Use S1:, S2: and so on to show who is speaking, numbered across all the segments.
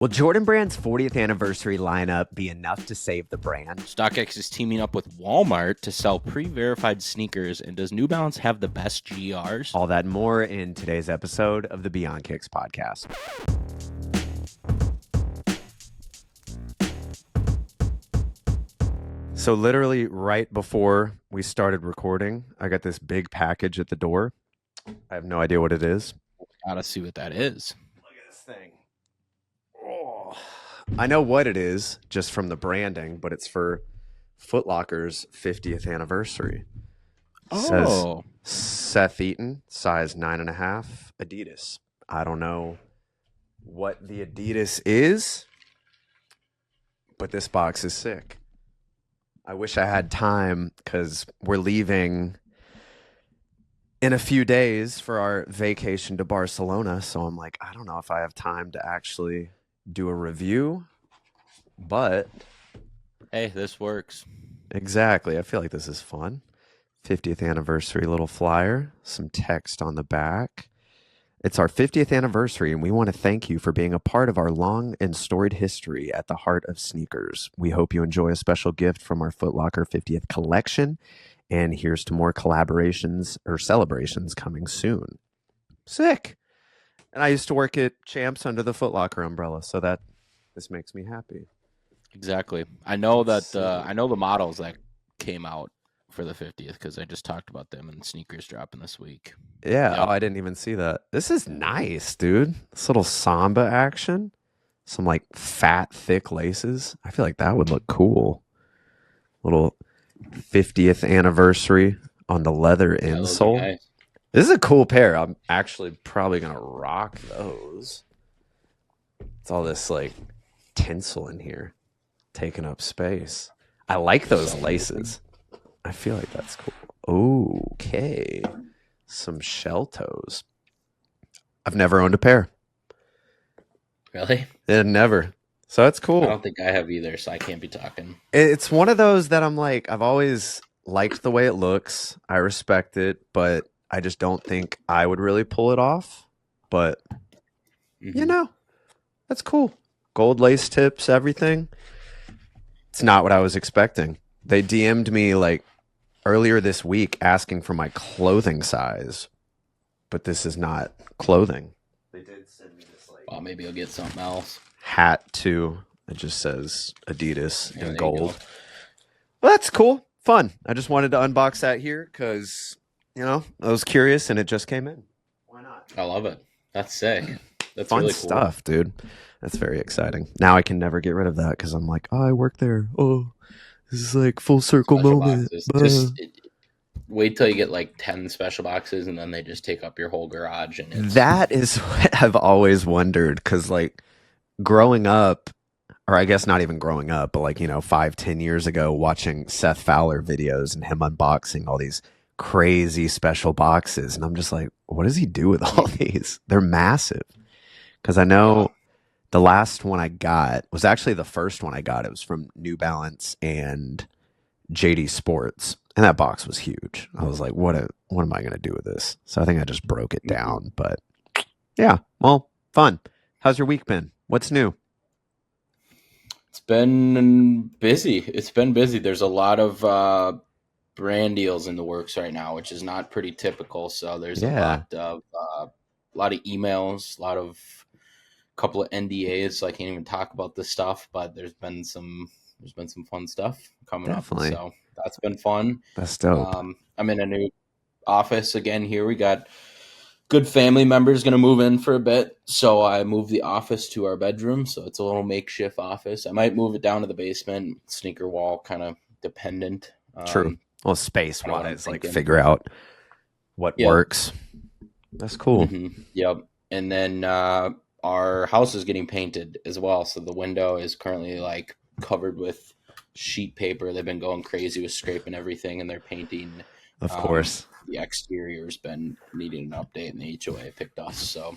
S1: Will Jordan Brand's 40th anniversary lineup be enough to save the brand?
S2: StockX is teaming up with Walmart to sell pre-verified sneakers, and does New Balance have the best GRs?
S1: All that and more in today's episode of the Beyond Kicks podcast. So literally right before we started recording, I got this big package at the door. I have no idea what it is.
S2: Gotta see what that is.
S1: Look at this thing. Oh. I know what it is just from the branding, but it's for Foot Locker's 50th anniversary.
S2: Oh,
S1: Says Seth Eaton, size 9.5, Adidas. I don't know what the Adidas is, but this box is sick. I wish I had time because we're leaving in a few days for our vacation to Barcelona. So I'm like, I don't know if I have time to actually do a review, but
S2: hey, this works.
S1: exactly. I feel like this is fun. 50th anniversary little flyer, some text on the back. It's our 50th anniversary, and we want to thank you for being a part of our long and storied history at the heart of sneakers. We hope you enjoy a special gift from our Foot Locker 50th collection, and here's to more collaborations or celebrations coming soon. Sick. And I used to work at Champs under the Foot Locker umbrella, so that this makes me happy.
S2: Exactly. I know that. I know the models that came out for the 50th because I just talked about them and sneakers dropping this week.
S1: Yeah,
S2: Yep.
S1: oh, I didn't even see that. This is nice, dude. This little samba action. Some like fat, thick laces. I feel like that would look cool. Little 50th anniversary on the leather
S2: Yeah, those are
S1: insole.
S2: nice.
S1: This is a cool pair. I'm actually probably going to rock those. It's all this like tinsel in here taking up space. I like those laces. I feel like that's cool. Okay. Some shell toes. I've never owned a pair.
S2: Really?
S1: Never. So it's
S2: I
S1: cool.
S2: don't think I have either, so I can't be talking.
S1: It's one of those that I'm like, I've always liked the way it looks. I respect it, but I just don't think I would really pull it off. But, you know, that's cool. Gold lace tips, everything. It's not what I was expecting. They DM'd me like earlier this week asking for my clothing size, but this is not clothing. They did send me this like
S2: Well, maybe I'll get something else.
S1: hat too. It just says Adidas
S2: Yeah,
S1: in
S2: there you
S1: gold.
S2: go.
S1: Well, that's cool. Fun. I just wanted to unbox that here because, you know, I was curious and it just came in. Why not?
S2: I love it. That's sick. That's
S1: Fun
S2: really cool.
S1: stuff, dude. That's very exciting. Now I can never get rid of that because I'm like, oh, I work there. Oh, this is like full circle
S2: Special
S1: moment.
S2: boxes. Wait till you get like 10 special boxes, and then they just take up your whole garage. And it's,
S1: That is what I've always wondered because, like, growing up, or I guess not even growing up, but like, you know, 5-10 years ago, watching Seth Fowler videos and him unboxing all these crazy special boxes. And I'm just like, what does he do with all these? They're massive. Because I know the last one I got was actually the first one I got. It was from New Balance and JD Sports. And that box was huge. I was like, what am I going to do with this? So I think I just broke it down. But yeah, well, fun. How's your week been? What's new?
S2: It's been busy. There's a lot of brand deals in the works right now, which is not pretty typical. So there's
S1: Yeah.
S2: a lot of emails, couple of NDAs. So I can't even talk about this stuff, but there's been some fun stuff coming
S1: Definitely.
S2: up. So that's been fun.
S1: That's dope.
S2: I'm in a new office again here. We got good family members going to move in for a bit. So I moved the office to our bedroom. So it's a little makeshift office. I might move it down to the basement, sneaker wall kind of dependent.
S1: True. Well, space
S2: I know what I'm
S1: wise, like
S2: thinking.
S1: figure out what
S2: Yeah.
S1: works. That's cool.
S2: Yep. And then our house is getting painted as well. So the window is currently like covered with sheet paper. They've been going crazy with scraping everything, and they're painting.
S1: Of course.
S2: The exterior's been needing an update, and the HOA picked us. So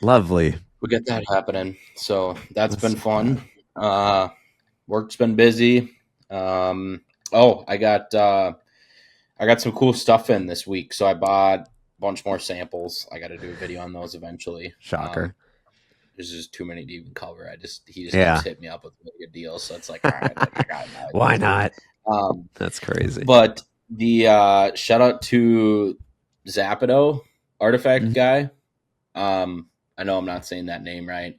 S1: Lovely.
S2: we get that happening. So that's
S1: That's
S2: been fun. Work's been busy. I got some cool stuff in this week. So I bought a bunch more samples. I got to do a video on those eventually.
S1: Shocker.
S2: there's just too many to even cover. He just keeps
S1: Yeah.
S2: hitting me up with really good deals, so it's like, all right, like I got now. I
S1: Why
S2: need to.
S1: not?
S2: Um,
S1: That's crazy.
S2: but the shout out to Zapado artifact
S1: Mhm.
S2: guy. I know I'm not saying that name right.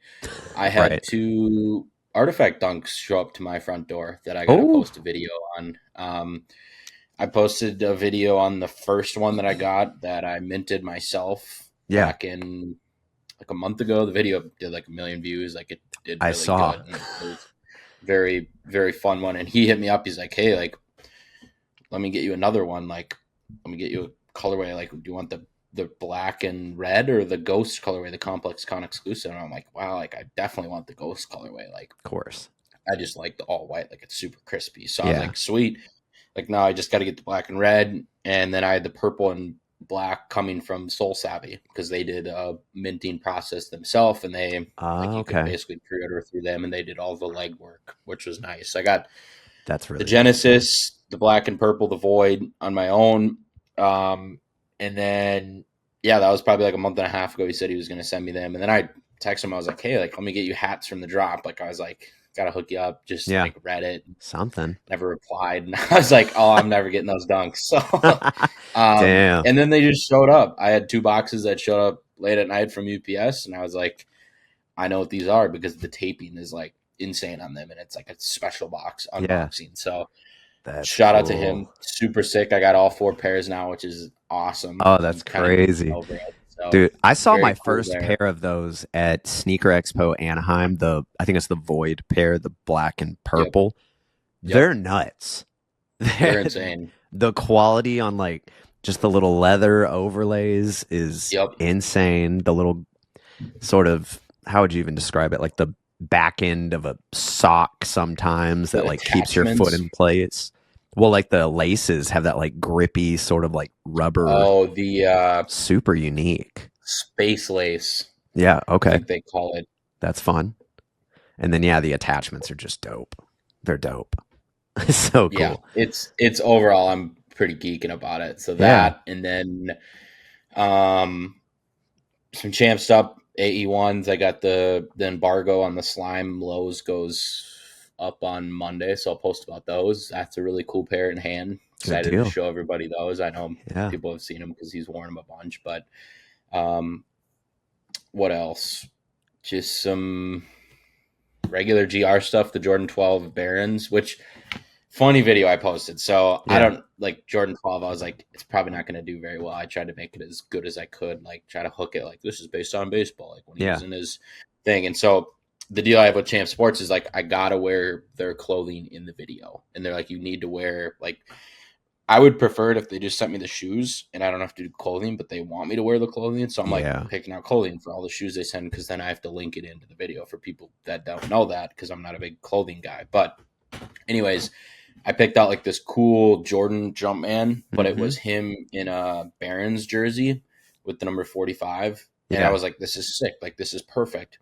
S2: I had
S1: Right.
S2: two artifact dunks show up to my front door that I got to
S1: Oh,
S2: post a video on. I posted a video on the first one that I got that I minted myself
S1: yeah.
S2: back in like a month ago. The video did like 1 million views. Like it did
S1: I
S2: really
S1: saw.
S2: good, and it was very very fun one. And he hit me up. He's like, "Hey, like, let me get you another one. Like, let me get you a colorway. Like, do you want the black and red or the ghost colorway, the complex con exclusive?" And I'm like, wow, like I definitely want the ghost colorway. Like,
S1: Of course.
S2: I just like the all white. Like, it's super crispy. So I was
S1: Yeah.
S2: like, sweet. Like, now I just got to get the black and red, and then I had the purple and black coming from Soul Savvy because they did a minting process themselves, and they like you could
S1: Okay.
S2: basically pre-order through them, and they did all the legwork, which was nice. I got
S1: That's
S2: the
S1: really nice.
S2: Genesis, the black and purple, the Void on my own, and then yeah, that was probably like a month and a half ago. He said he was going to send me them, and then I texted him. I was like, hey, like let me get you hats from the drop. Like I was like, gotta hook you up. Just
S1: Yeah.
S2: like read it,
S1: Something.
S2: never replied, and I was like, oh, I'm never getting those dunks. So,
S1: Damn.
S2: and then they just showed up. I had two boxes that showed up late at night from UPS, and I was like, I know what these are because the taping is like insane on them, and it's like a special box
S1: Yeah.
S2: unboxing. So
S1: That's
S2: shout out to him,
S1: cool.
S2: super sick. I got all four pairs now, which is awesome.
S1: Oh,
S2: I'm
S1: that's
S2: kind of getting
S1: crazy.
S2: over it, so
S1: Dude, I saw my
S2: very cool
S1: first
S2: there.
S1: pair of those at Sneaker Expo Anaheim. I think it's the Void pair, the black and
S2: Yep,
S1: purple.
S2: yep,
S1: They're nuts.
S2: they're insane.
S1: The quality on like just the little leather overlays is
S2: Yep,
S1: insane. The little sort of, how would you even describe it? Like the back end of a sock sometimes that
S2: the
S1: like keeps your foot
S2: attachments.
S1: in place. Well, like the laces have that like grippy sort of like rubber,
S2: Oh, the
S1: super unique.
S2: space lace,
S1: Yeah,
S2: I
S1: okay.
S2: think they call it.
S1: That's fun. And then yeah, the attachments are just dope. They're dope. So
S2: Yeah,
S1: cool.
S2: it's overall. I'm pretty geeking about it. So
S1: Yeah,
S2: that, and then um, some champ stuff. AE ones. I got the embargo on the slime lows goes up on Monday, so I'll post about those. That's a really cool pair in hand.
S1: good
S2: Excited to
S1: deal.
S2: show everybody those. I know
S1: Yeah.
S2: people have seen him because he's worn them a bunch. But um, what else? Just some regular GR stuff. The Jordan 12 Barons, which funny video I posted. So I
S1: Yeah.
S2: don't like Jordan 12. I was like, it's probably not going to do very well. I tried to make it as good as I could, like try to hook it like this is based on baseball, like when he was
S1: Yeah.
S2: in his thing. And so the deal I have with Champ Sports is like I gotta wear their clothing in the video, and they're like, you need to wear like. I would prefer it if they just sent me the shoes and I don't have to do clothing, but they want me to wear the clothing. So I'm like
S1: Yeah.
S2: picking out clothing for all the shoes they send because then I have to link it into the video for people that don't know that because I'm not a big clothing guy. But anyways, I picked out like this cool Jordan Jumpman, but it
S1: Mm-hmm.
S2: was him in a Barons jersey with the number 45. And I
S1: Yeah.
S2: was like, this is sick. Like, this is perfect.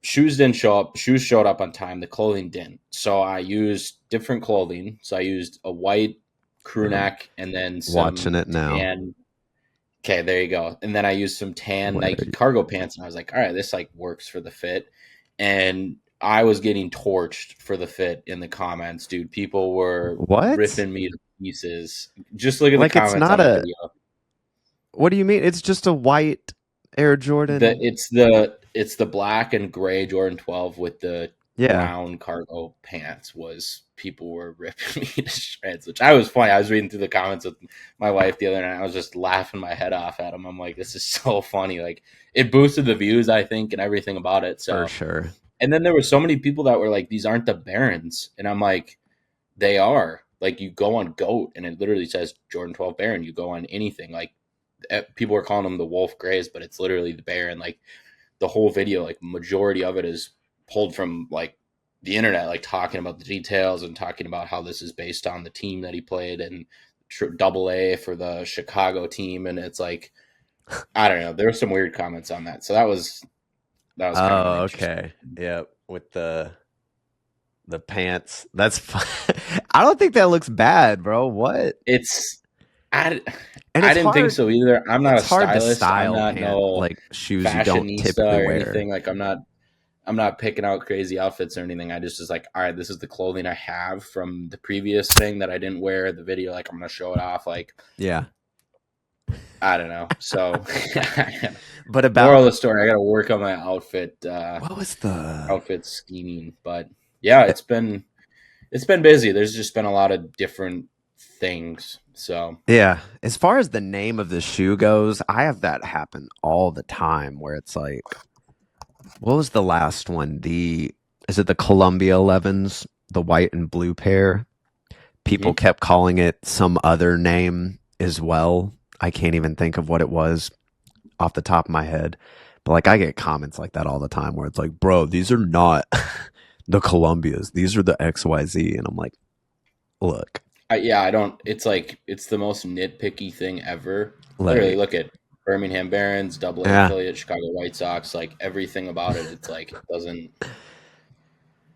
S2: Shoes didn't show up. Shoes showed up on time. The clothing didn't. So I used different clothing. So I used a white crew
S1: I'm
S2: neck and then
S1: watching
S2: some
S1: it now.
S2: tan. Okay, there you go. And then I used some tan
S1: Where are
S2: Nike
S1: you?
S2: cargo pants. And I was like, all right, this like works for the fit. And I was getting torched for the fit in the comments, dude. People were
S1: What?
S2: ripping me to pieces. Just look at the
S1: Like it's
S2: comments on
S1: not
S2: the
S1: a,
S2: video.
S1: what do you mean? It's just a white Air
S2: The
S1: Jordan.
S2: it's the black and gray Jordan 12 with the
S1: Yeah.
S2: brown cargo pants. Was people were ripping me to shreds, which I was funny. I was reading through the comments with my wife the other night. I was just laughing my head off at them. I'm like, this is so funny. Like it boosted the views, I think, and everything about it.
S1: For
S2: So,
S1: sure.
S2: and then there were so many people that were like, these aren't the Barons, and I'm like, they are. Like you go on Goat and it literally says Jordan 12 Baron. You go on anything like people are calling them the Wolf Grays, but it's literally the Baron. Like the whole video, like majority of it is pulled from like the internet, like talking about the details and talking about how this is based on the team that he played and double A for the Chicago team. And it's like, I don't know. There were some weird comments on that. So that was kind of an
S1: Oh,
S2: interesting.
S1: okay. Yep. With the pants. That's fun. I don't think that looks bad, bro. What?
S2: It's, I,
S1: And
S2: I didn't think so either. I'm not a
S1: it's hard to
S2: stylist. I'm
S1: style
S2: not
S1: pant
S2: no
S1: like shoes you don't typically
S2: fashionista or
S1: wear.
S2: anything. Like I'm not picking out crazy outfits or anything. I just was like, all right, this is the clothing I have from the previous thing that I didn't wear the video. Like I'm gonna show it off. Like
S1: Yeah.
S2: I don't know. So
S1: But
S2: moral
S1: about
S2: of the story, I got to work on my
S1: what was the
S2: outfit scheming. But yeah, it's been busy. There's just been a lot of different things. So
S1: yeah, as far as the name of the shoe goes, I have that happen all the time where it's like what was the last one? The is it the Columbia 11s, the white and blue pair? People
S2: mhm.
S1: kept calling it some other name as well. I can't even think of what it was off the top of my head. But like I get comments like that all the time where it's like, "Bro, these are not the Columbias. These are the XYZ." And I'm like, "Look,
S2: Yeah, I don't. It's like it's the most nitpicky thing ever. Literally,
S1: like
S2: look at Birmingham Barons, Double A
S1: yeah,
S2: affiliate, Chicago White Sox. Like everything about it, it's like it doesn't.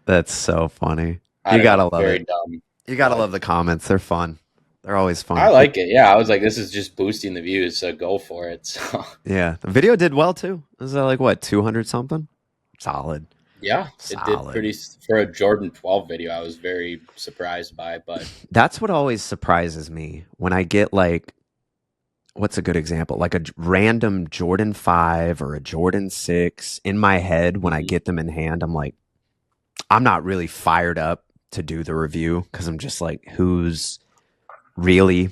S1: that's so funny.
S2: I
S1: You
S2: don't
S1: got
S2: know.
S1: to love
S2: Very
S1: it.
S2: dumb,
S1: You got to
S2: but
S1: love the comments. They're fun. They're always
S2: I
S1: fun.
S2: like it. Yeah, I was like, this is just boosting the views, so go for it. So
S1: Yeah, the video did well too. It was like what 200 something? Solid,
S2: yeah, it did
S1: solid.
S2: pretty for a Jordan 12 video. I was very surprised by, but
S1: That's what always surprises me when I get like, what's a good example? Like a random Jordan 5 or a Jordan 6 in my head when I
S2: mhm.
S1: get them in hand. I'm like, I'm not really fired up to do the review because I'm just like, who's really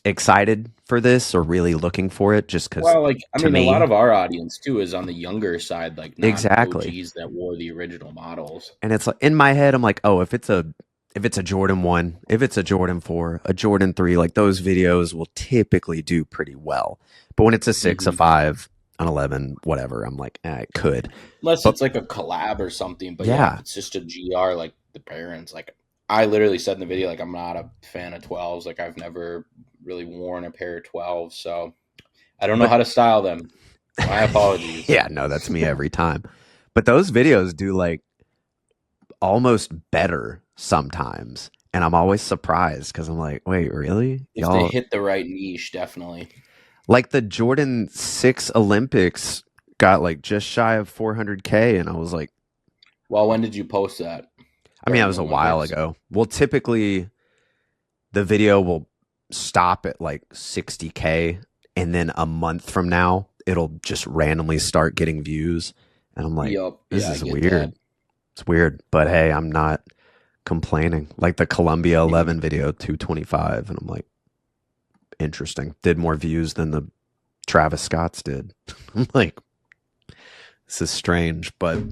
S1: excited for this or really looking for it? Just because
S2: Well, like I
S1: to
S2: mean, a lot
S1: me,
S2: of our audience too is on the younger side, like not
S1: exactly.
S2: OGs that wore the original models.
S1: And it's like in my head, I'm like, oh, if it's a Jordan 1, if it's a Jordan 4, a Jordan 3, like those videos will typically do pretty well. But when it's a 6, a
S2: Hmm.
S1: 5, an 11, whatever, I'm like, it could.
S2: Unless
S1: But
S2: it's like a collab or something. But yeah, if
S1: yeah,
S2: it's just a GR, like the parents, like I literally said in the video, like I'm not a fan of 12s. Like I've never really worn a pair of 12s, so I don't know
S1: but
S2: how to style them. My apologies.
S1: yeah, no, that's me every time. But those videos do like almost better sometimes. And I'm always surprised because I'm like, wait, really?
S2: If they
S1: Y'all
S2: hit the right niche, definitely.
S1: like the Jordan 6 Olympics got like just shy of 400K. And I was like,
S2: Well, when did you post that
S1: I mean, that
S2: during
S1: was
S2: the
S1: a while
S2: Olympics?
S1: ago. Well, typically the video will stop at like 60K. And then a month from now, it'll just randomly start getting views. And I'm like,
S2: Yup.
S1: this
S2: Yeah, I
S1: is
S2: get that.
S1: weird. It's weird. But hey, I'm not complaining. Like the Columbia
S2: Mhm.
S1: 11 video, 225. And I'm like, interesting. Did more views than the Travis Scott's did. I'm like, this is strange, but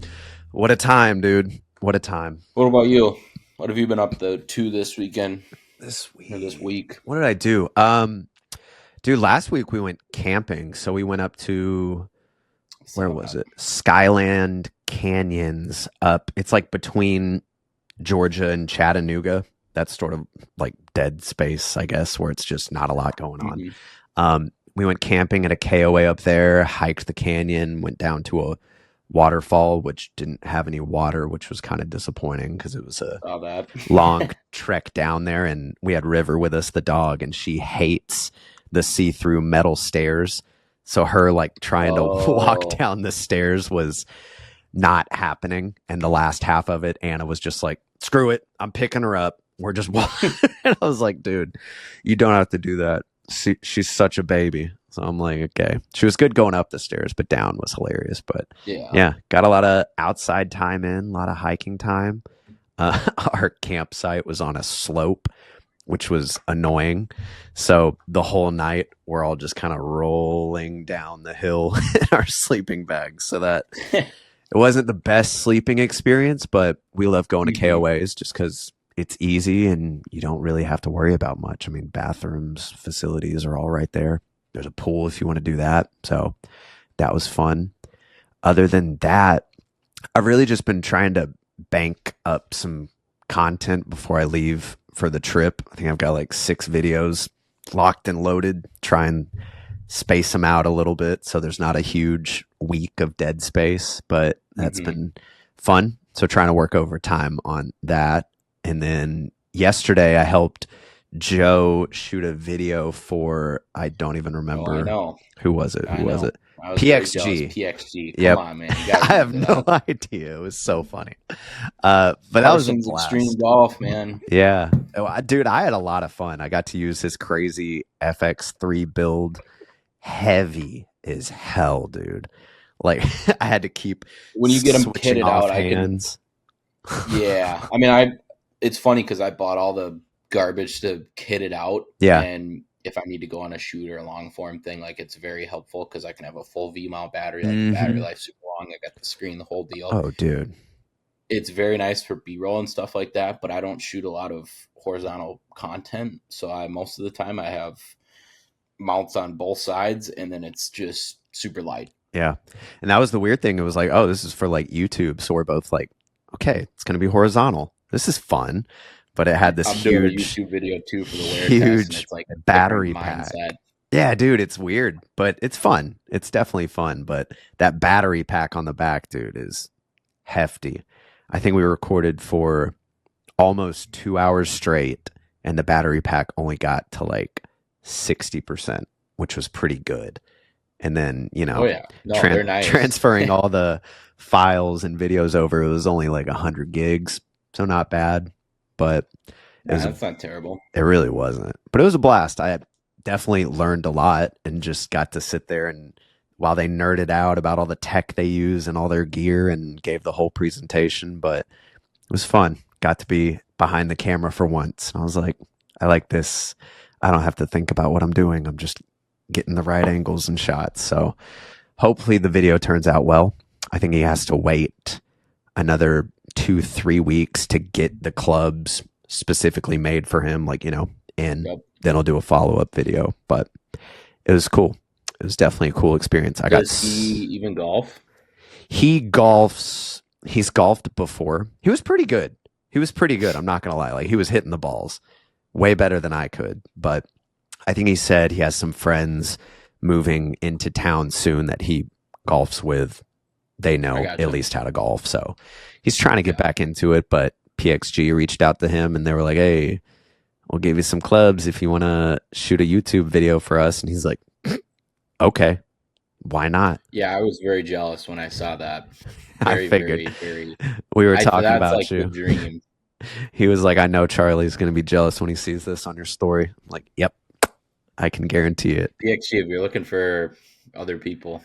S1: what a time, dude. What a time.
S2: What about you? What have you been up to this weekend
S1: This
S2: or this
S1: week.
S2: week?
S1: What did I do? Dude, last week we went camping. So we went up to where
S2: Saw
S1: was
S2: that.
S1: it? Skyland Canyons up. It's like between Georgia and Chattanooga. That's sort of like dead space, I guess, where it's just not a lot going on.
S2: Hmm.
S1: We went camping at a KOA up there, hiked the canyon, went down to a waterfall, which didn't have any water, which was kind of disappointing because it was a
S2: Saw that.
S1: long trek down there. And we had River with us, the dog, and she hates the see through metal stairs. So her like trying to walk
S2: Oh,
S1: down the stairs was not happening. And the last half of it, Anna was just like, screw it. I'm picking her up. We're just walking. And I was like, dude, you don't have to do that. She's such a baby. So I'm like, okay. She was good going up the stairs, but down was hilarious. But
S2: yeah.
S1: yeah, got a lot of outside time in, a lot of hiking time. Our campsite was on a slope, which was annoying. So the whole night, we're all just kind of rolling down the hill in our sleeping bags. So that it wasn't the best sleeping experience, but we love going to
S2: Hmm.
S1: KOAs just because it's easy and you don't really have to worry about much. I mean, bathrooms, facilities are all right there. There's a pool if you want to do that. So that was fun. Other than that, I've really just been trying to bank up some content before I leave for the trip. I think I've got like 6 videos locked and loaded. Try and space them out a little bit so there's not a huge week of dead space, but that's
S2: Hmm.
S1: been fun. So trying to work overtime on that. And then yesterday I helped Joe shoot a video for, I don't even
S2: Oh, I
S1: remember
S2: know.
S1: who was it? Who
S2: I
S1: was
S2: know.
S1: it?
S2: I was very jealous.
S1: PXG.
S2: PXG. Come
S1: Yep.
S2: on, man. You got to
S1: I have
S2: remember
S1: no
S2: that.
S1: idea. It was so funny. But that was a
S2: Carson's Extreme
S1: blast.
S2: Golf, man.
S1: Yeah. Oh, dude, I had a lot of fun. I got to use his crazy FX3 build. Heavy as hell, dude. Like I had to keep
S2: When you get them
S1: switching
S2: kitted
S1: off
S2: out, I can.
S1: hands.
S2: Yeah. I mean, I. It's funny because I bought all the garbage to kit it out,
S1: Yeah.
S2: and if I need to go on a shoot or a long form thing, like it's very helpful because I can have a full V mount battery, like the battery
S1: Hmm.
S2: life's super long. I got the screen, the whole deal.
S1: Oh, dude.
S2: It's very nice for B-roll and stuff like that, but I don't shoot a lot of horizontal content. So I most of the time I have mounts on both sides and then it's just super light.
S1: Yeah. And that was the weird thing. It was like, oh, this is for like YouTube. So we're both like, okay, it's going to be horizontal. This is fun. But it had this
S2: I'm doing a
S1: huge,
S2: YouTube video too for the wear test and
S1: huge
S2: it's like a different
S1: battery pack.
S2: mindset.
S1: Yeah, dude, it's weird, but it's fun. It's definitely fun. But that battery pack on the back, dude, is hefty. I think we recorded for almost 2 hours straight, and the battery pack only got to like 60%, which was pretty good. And then,
S2: Oh yeah. No, they're nice.
S1: transferring all the files and videos over, it was only like 100 gigs. So not bad, but it
S2: Yeah,
S1: was,
S2: that's not terrible.
S1: it really wasn't. But it was a blast. I definitely learned a lot and just got to sit there and while they nerded out about all the tech they use and all their gear and gave the whole presentation, but it was fun. Got to be behind the camera for once. And I was like, I like this. I don't have to think about what I'm doing. I'm just getting the right angles and shots. So hopefully the video turns out well. I think he has to wait another 2-3 weeks to get the clubs specifically made for him, like, and
S2: Yep.
S1: then I'll do a follow-up video. But it was cool. It was definitely a cool experience.
S2: Does he even golf?
S1: He golfs. He's golfed before. He was pretty good. I'm not gonna lie. Like he was hitting the balls way better than I could. But I think he said he has some friends moving into town soon that he golfs with. They know
S2: I
S1: at
S2: gotcha.
S1: least how to golf, so he's trying to get back into it. But PXG reached out to him and they were like, "Hey, we'll give you some clubs if you want to shoot a YouTube video for us." And he's like, "Okay, why not?"
S2: Yeah, I was very jealous when I saw that.
S1: I
S2: Very,
S1: figured
S2: very, very.
S1: we were talking
S2: That's
S1: about
S2: like the
S1: you.
S2: dream.
S1: He was like, "I know Charlie's going to be jealous when he sees this on your story." I'm like, "Yep, I can guarantee it."
S2: PXG, if you're looking for other people,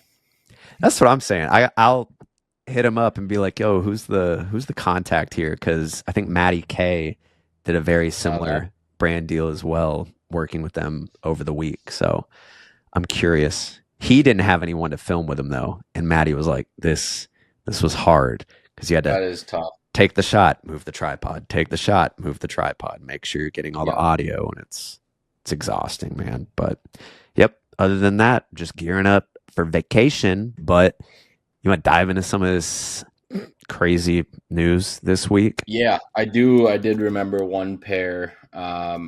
S1: That's what I'm saying. I'll hit him up and be like, "Yo, who's the contact here?" Because I think Matty K did a very
S2: saw that.
S1: similar brand deal as well, working with them over the week. So I'm curious. He didn't have anyone to film with him though, and Matty was like, "This was hard because you had to
S2: That is tough.
S1: take the shot, move the tripod, take the shot, move the tripod, make sure you're getting all the
S2: Yeah.
S1: audio, and it's exhausting, man." But yep. Other than that, just gearing up for vacation. But you want to dive into some of this crazy news this week?
S2: Yeah, I do. I did remember one pair I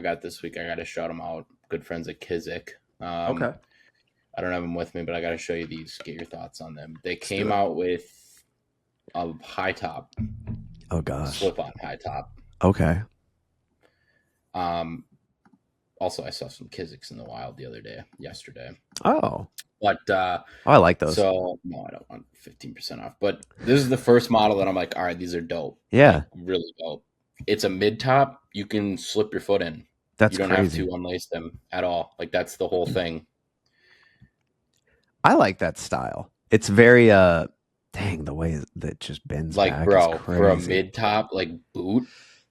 S2: got this week. I got to shout them out. Good friends at Kizik.
S1: Okay.
S2: I don't have them with me, but I got to show you these. Get your thoughts on them. They
S1: do
S2: came
S1: it.
S2: out with a high top,
S1: Oh gosh.
S2: slip on high top.
S1: Okay.
S2: Also, I saw some Kiziks in the wild the other day, yesterday.
S1: Oh.
S2: But
S1: Oh, I like those.
S2: so no, I don't want 15% off. But this is the first model that I'm like, all right, these are dope.
S1: Yeah.
S2: Really dope. It's a mid top. You can slip your foot in.
S1: That's
S2: You don't
S1: crazy.
S2: have to unlace them at all. Like that's the whole thing.
S1: I like that style. It's very dang, the way that just bends
S2: Like,
S1: back
S2: bro,
S1: is
S2: for a
S1: crazy.
S2: mid top, like boot.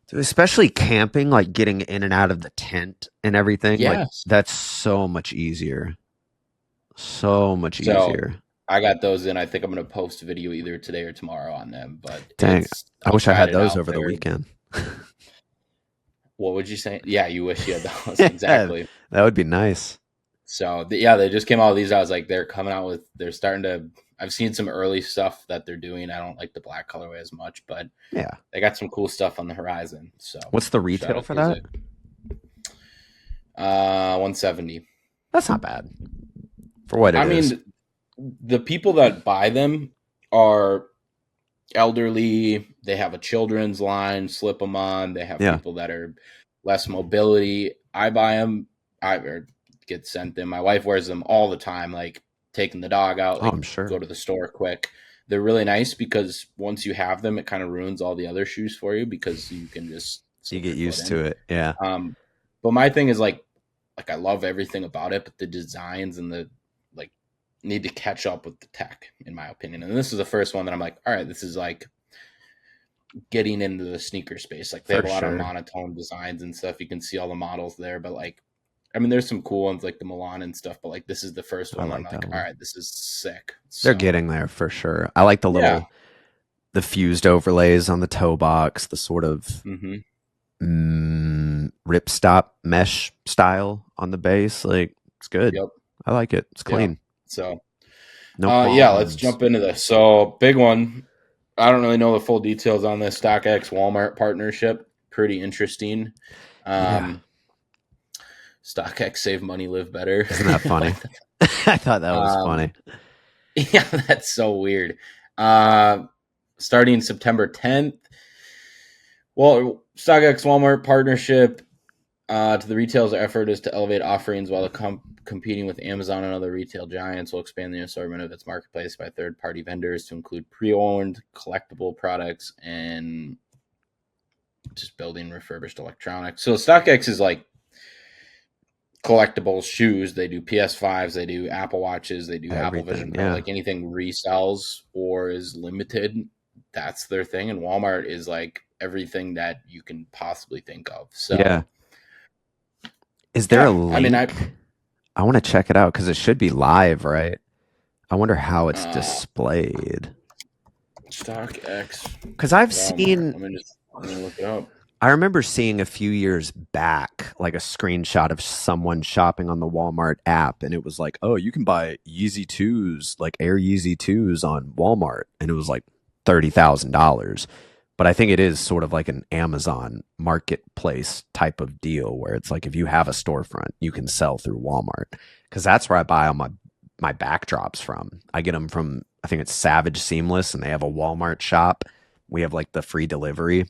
S1: Dude, especially camping, like getting in and out of the tent and everything. Like
S2: Yes.
S1: that's so much easier. So much
S2: So
S1: easier.
S2: I got those in. I think I'm gonna post a video either today or tomorrow on them. But
S1: Dang. I
S2: I'll
S1: wish I
S2: try
S1: had
S2: it
S1: those
S2: out
S1: over the
S2: there.
S1: weekend.
S2: What would you say? Yeah, you wish you had those.
S1: Yeah,
S2: Exactly.
S1: that would be nice.
S2: So yeah, they just came out with these. I was like, they're coming out with. They're starting to. I've seen some early stuff that they're doing. I don't like the black colorway as much, but
S1: Yeah.
S2: they got some cool stuff on the horizon. So
S1: What's the
S2: shout
S1: retail
S2: out
S1: for
S2: to
S1: that?
S2: Kizik. 170.
S1: That's not bad for what it
S2: I
S1: is.
S2: mean, the people that buy them are elderly. They have a children's line. Slip them on. They have
S1: Yeah.
S2: people that are less mobility. I buy them. I or get sent them. My wife wears them all the time, like taking the dog out,
S1: Oh,
S2: like
S1: I'm sure.
S2: go to the store quick. They're really nice because once you have them, it kind of ruins all the other shoes for you because you can just
S1: You
S2: slip
S1: get
S2: your foot
S1: used to
S2: in.
S1: it. Yeah.
S2: Um, but my thing is like I love everything about it, but the designs and the like need to catch up with the tech, in my opinion. And this is the first one that I'm like, all right, this is like getting into the sneaker space. Like they
S1: For
S2: have a lot of
S1: sure.
S2: monotone designs and stuff. You can see all the models there, but like I mean, there's some cool ones like the Milan and stuff, but like this is the first
S1: I
S2: one that I'm
S1: like that
S2: like, all
S1: one.
S2: right, this is sick.
S1: They're
S2: So
S1: getting there for sure. I like
S2: yeah,
S1: the fused overlays on the toe box, the sort of
S2: hmm
S1: ripstop mesh style on the base. Like it's good.
S2: yep,
S1: I like it. It's
S2: yeah.
S1: clean.
S2: So
S1: No
S2: yeah, let's
S1: qualms.
S2: jump into this. So big one. I don't really know the full details on this StockX Walmart partnership. Pretty interesting.
S1: Yeah.
S2: Um, StockX save money, live better.
S1: Isn't that funny?
S2: But,
S1: I thought that was
S2: um,
S1: funny.
S2: yeah, that's so weird. Uh, Starting September 10th. Well, StockX Walmart partnership to the retailer's effort is to elevate offerings while competing with Amazon and other retail giants. Will expand the assortment of its marketplace by third-party vendors to include pre-owned, collectible products, and just building refurbished electronics. So StockX is like collectibles, shoes. They do PS5s, they do Apple Watches, they do Apple Vision
S1: Everything.
S2: Pro.
S1: Yeah.
S2: Like anything resells or is limited, that's their thing. And Walmart is like everything that you can possibly think of.
S1: Yeah.
S2: So
S1: Is there a
S2: yeah, I mean,
S1: link? I want to check it out because it should be live, right? I wonder how it's
S2: uh,
S1: displayed.
S2: StockX
S1: Because I've
S2: Walmart.
S1: seen,
S2: Let me look it up.
S1: I remember seeing a few years back, like a screenshot of someone shopping on the Walmart app, and it was like, oh, you can buy Yeezy 2s, like Air Yeezy 2s on Walmart. And it was like $30,000. But I think it is sort of like an Amazon marketplace type of deal where it's like if you have a storefront, you can sell through Walmart. Because that's where I buy all my backdrops from. I get them from, I think it's Savage Seamless, and they have a Walmart shop. We have like the free delivery,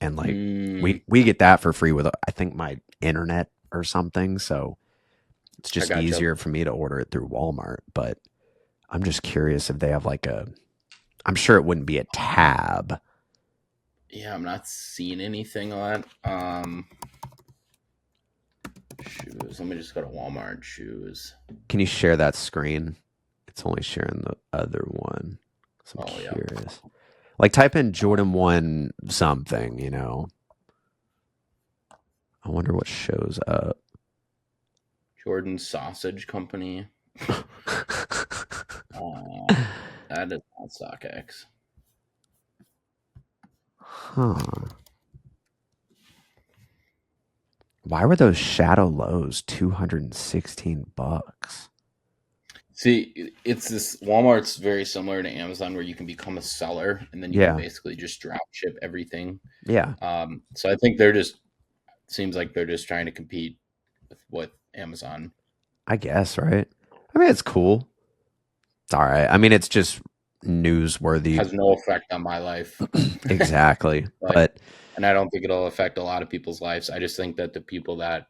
S1: and like
S2: Mm,
S1: we get that for free with I think my internet or something. So it's
S2: I
S1: just
S2: gotcha.
S1: easier for me to order it through Walmart. But I'm just curious if they have like a. I'm sure it wouldn't be a tab.
S2: Yeah, I'm not seeing anything on that. Shoes. Let me just go to Walmart shoes.
S1: Can you share that screen? It's only sharing the other one. So I'm
S2: Oh yeah,
S1: curious. Like type in Jordan 1 something, I wonder what shows up.
S2: Jordan Sausage Company. That is not StockX.
S1: Huh. Why were those shadow lows $216?
S2: See, it's this Walmart's very similar to Amazon where you can become a seller and then you can
S1: Yeah.
S2: basically just drop ship everything.
S1: Yeah.
S2: So I think they're just seems like they're just trying to compete with Amazon.
S1: I guess, right? I mean, it's cool. It's all right. I mean, it's just newsworthy.
S2: Has no effect on my life.
S1: Exactly.
S2: Like,
S1: But
S2: and I don't think it'll affect a lot of people's lives. I just think that the people that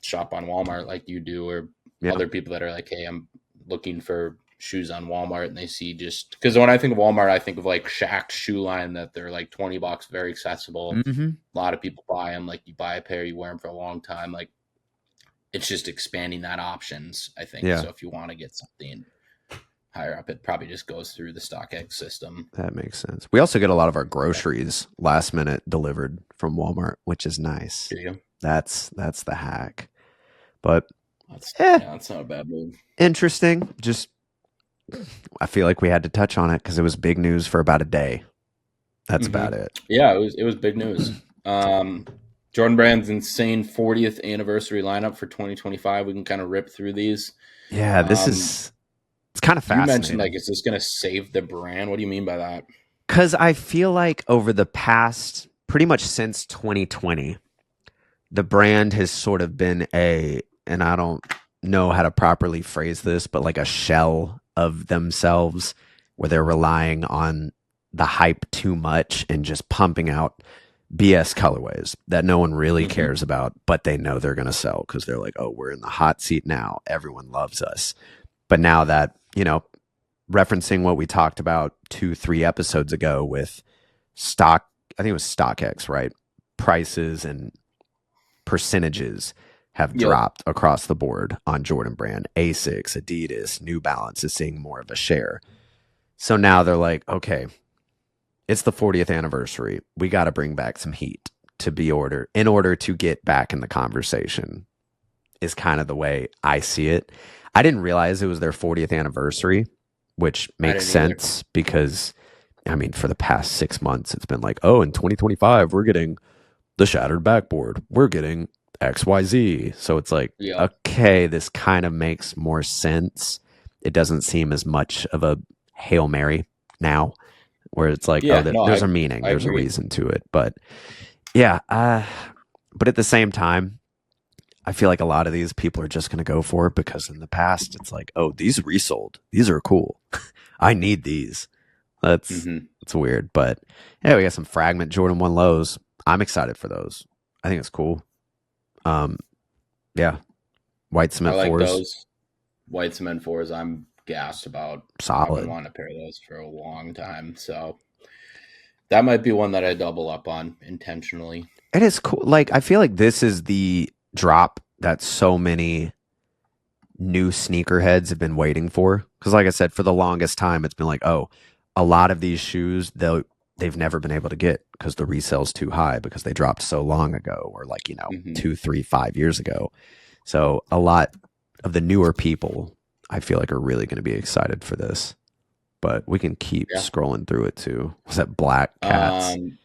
S2: shop on Walmart like you do, or
S1: yeah.
S2: other people that are like, hey, I'm looking for shoes on Walmart, and they see just because when I think of Walmart, I think of like Shaq's shoe line that they're like $20, very accessible.
S1: Mm-hmm.
S2: A lot of people buy them. Like you buy a pair, you wear them for a long time. Like it's just expanding that options. I think
S1: Yeah.
S2: so. If you want to get something higher up, it probably just goes through the StockX system.
S1: That makes sense. We also get a lot of our groceries last minute delivered from Walmart, which is nice.
S2: Do you?
S1: That's the hack. But
S2: Yeah,
S1: eh,
S2: that's not a bad move.
S1: interesting. Just I feel like we had to touch on it because it was big news for about a day. That's
S2: Mm-hmm.
S1: about it.
S2: Yeah, it was big news. Jordan Brand's insane 40th anniversary lineup for 2025. We can kind of rip through these.
S1: Yeah, it's kind of
S2: You mentioned
S1: fascinating.
S2: like, is this going to save the brand? What do you mean by that?
S1: Because I feel like over the past, pretty much since 2020, the brand has sort of been and I don't know how to properly phrase this, but like a shell of themselves where they're relying on the hype too much and just pumping out BS colorways that no one really
S2: Mm-hmm.
S1: cares about, but they know they're going to sell because they're like, oh, we're in the hot seat now. Everyone loves us. But now that, referencing what we talked about 2, 3 episodes ago with stock, I think it was StockX, right? Prices and percentages have
S2: Yep.
S1: dropped across the board on Jordan Brand. Asics, Adidas, New Balance is seeing more of a share. So now they're like, okay, it's the 40th anniversary. We got to bring back some heat to be order in order to get back in the conversation is kind of the way I see it. I didn't realize it was their 40th anniversary, which
S2: I
S1: makes
S2: didn't either.
S1: sense because I mean, for the past 6 months, it's been like, oh, in 2025, we're getting the shattered backboard. We're getting XYZ. So it's like,
S2: Yep.
S1: okay, this kind of makes more sense. It doesn't seem as much of a Hail Mary now, where it's like, oh,
S2: Yeah. No,
S1: there's a meaning,
S2: I
S1: there's a
S2: agree.
S1: reason to it. But yeah, but at the same time, I feel like a lot of these people are just going to go for it because in the past, it's like, oh, these resold. These are cool. I need these. That's
S2: Mm-hmm.
S1: it's weird, but yeah, we got some fragment Jordan 1 lows. I'm excited for those. I think it's cool. Um, yeah, white
S2: I
S1: cement
S2: like
S1: fours,
S2: those white cement fours. I'm gassed about. I've been
S1: solid.
S2: wanting a pair of those for a long time, so that might be one that I double up on intentionally.
S1: It is cool. Like I feel like this is the drop that so many new sneakerheads have been waiting for. Because like I said, for the longest time, it's been like, oh, a lot of these shoes they've never been able to get because the resale's too high because they dropped so long ago, or like
S2: Mm-hmm.
S1: 2, 3, 5 years ago. So a lot of the newer people, I feel like, are really going to be excited for this. But we can keep
S2: Yeah.
S1: scrolling through it too. Was that Black Cats?
S2: Um,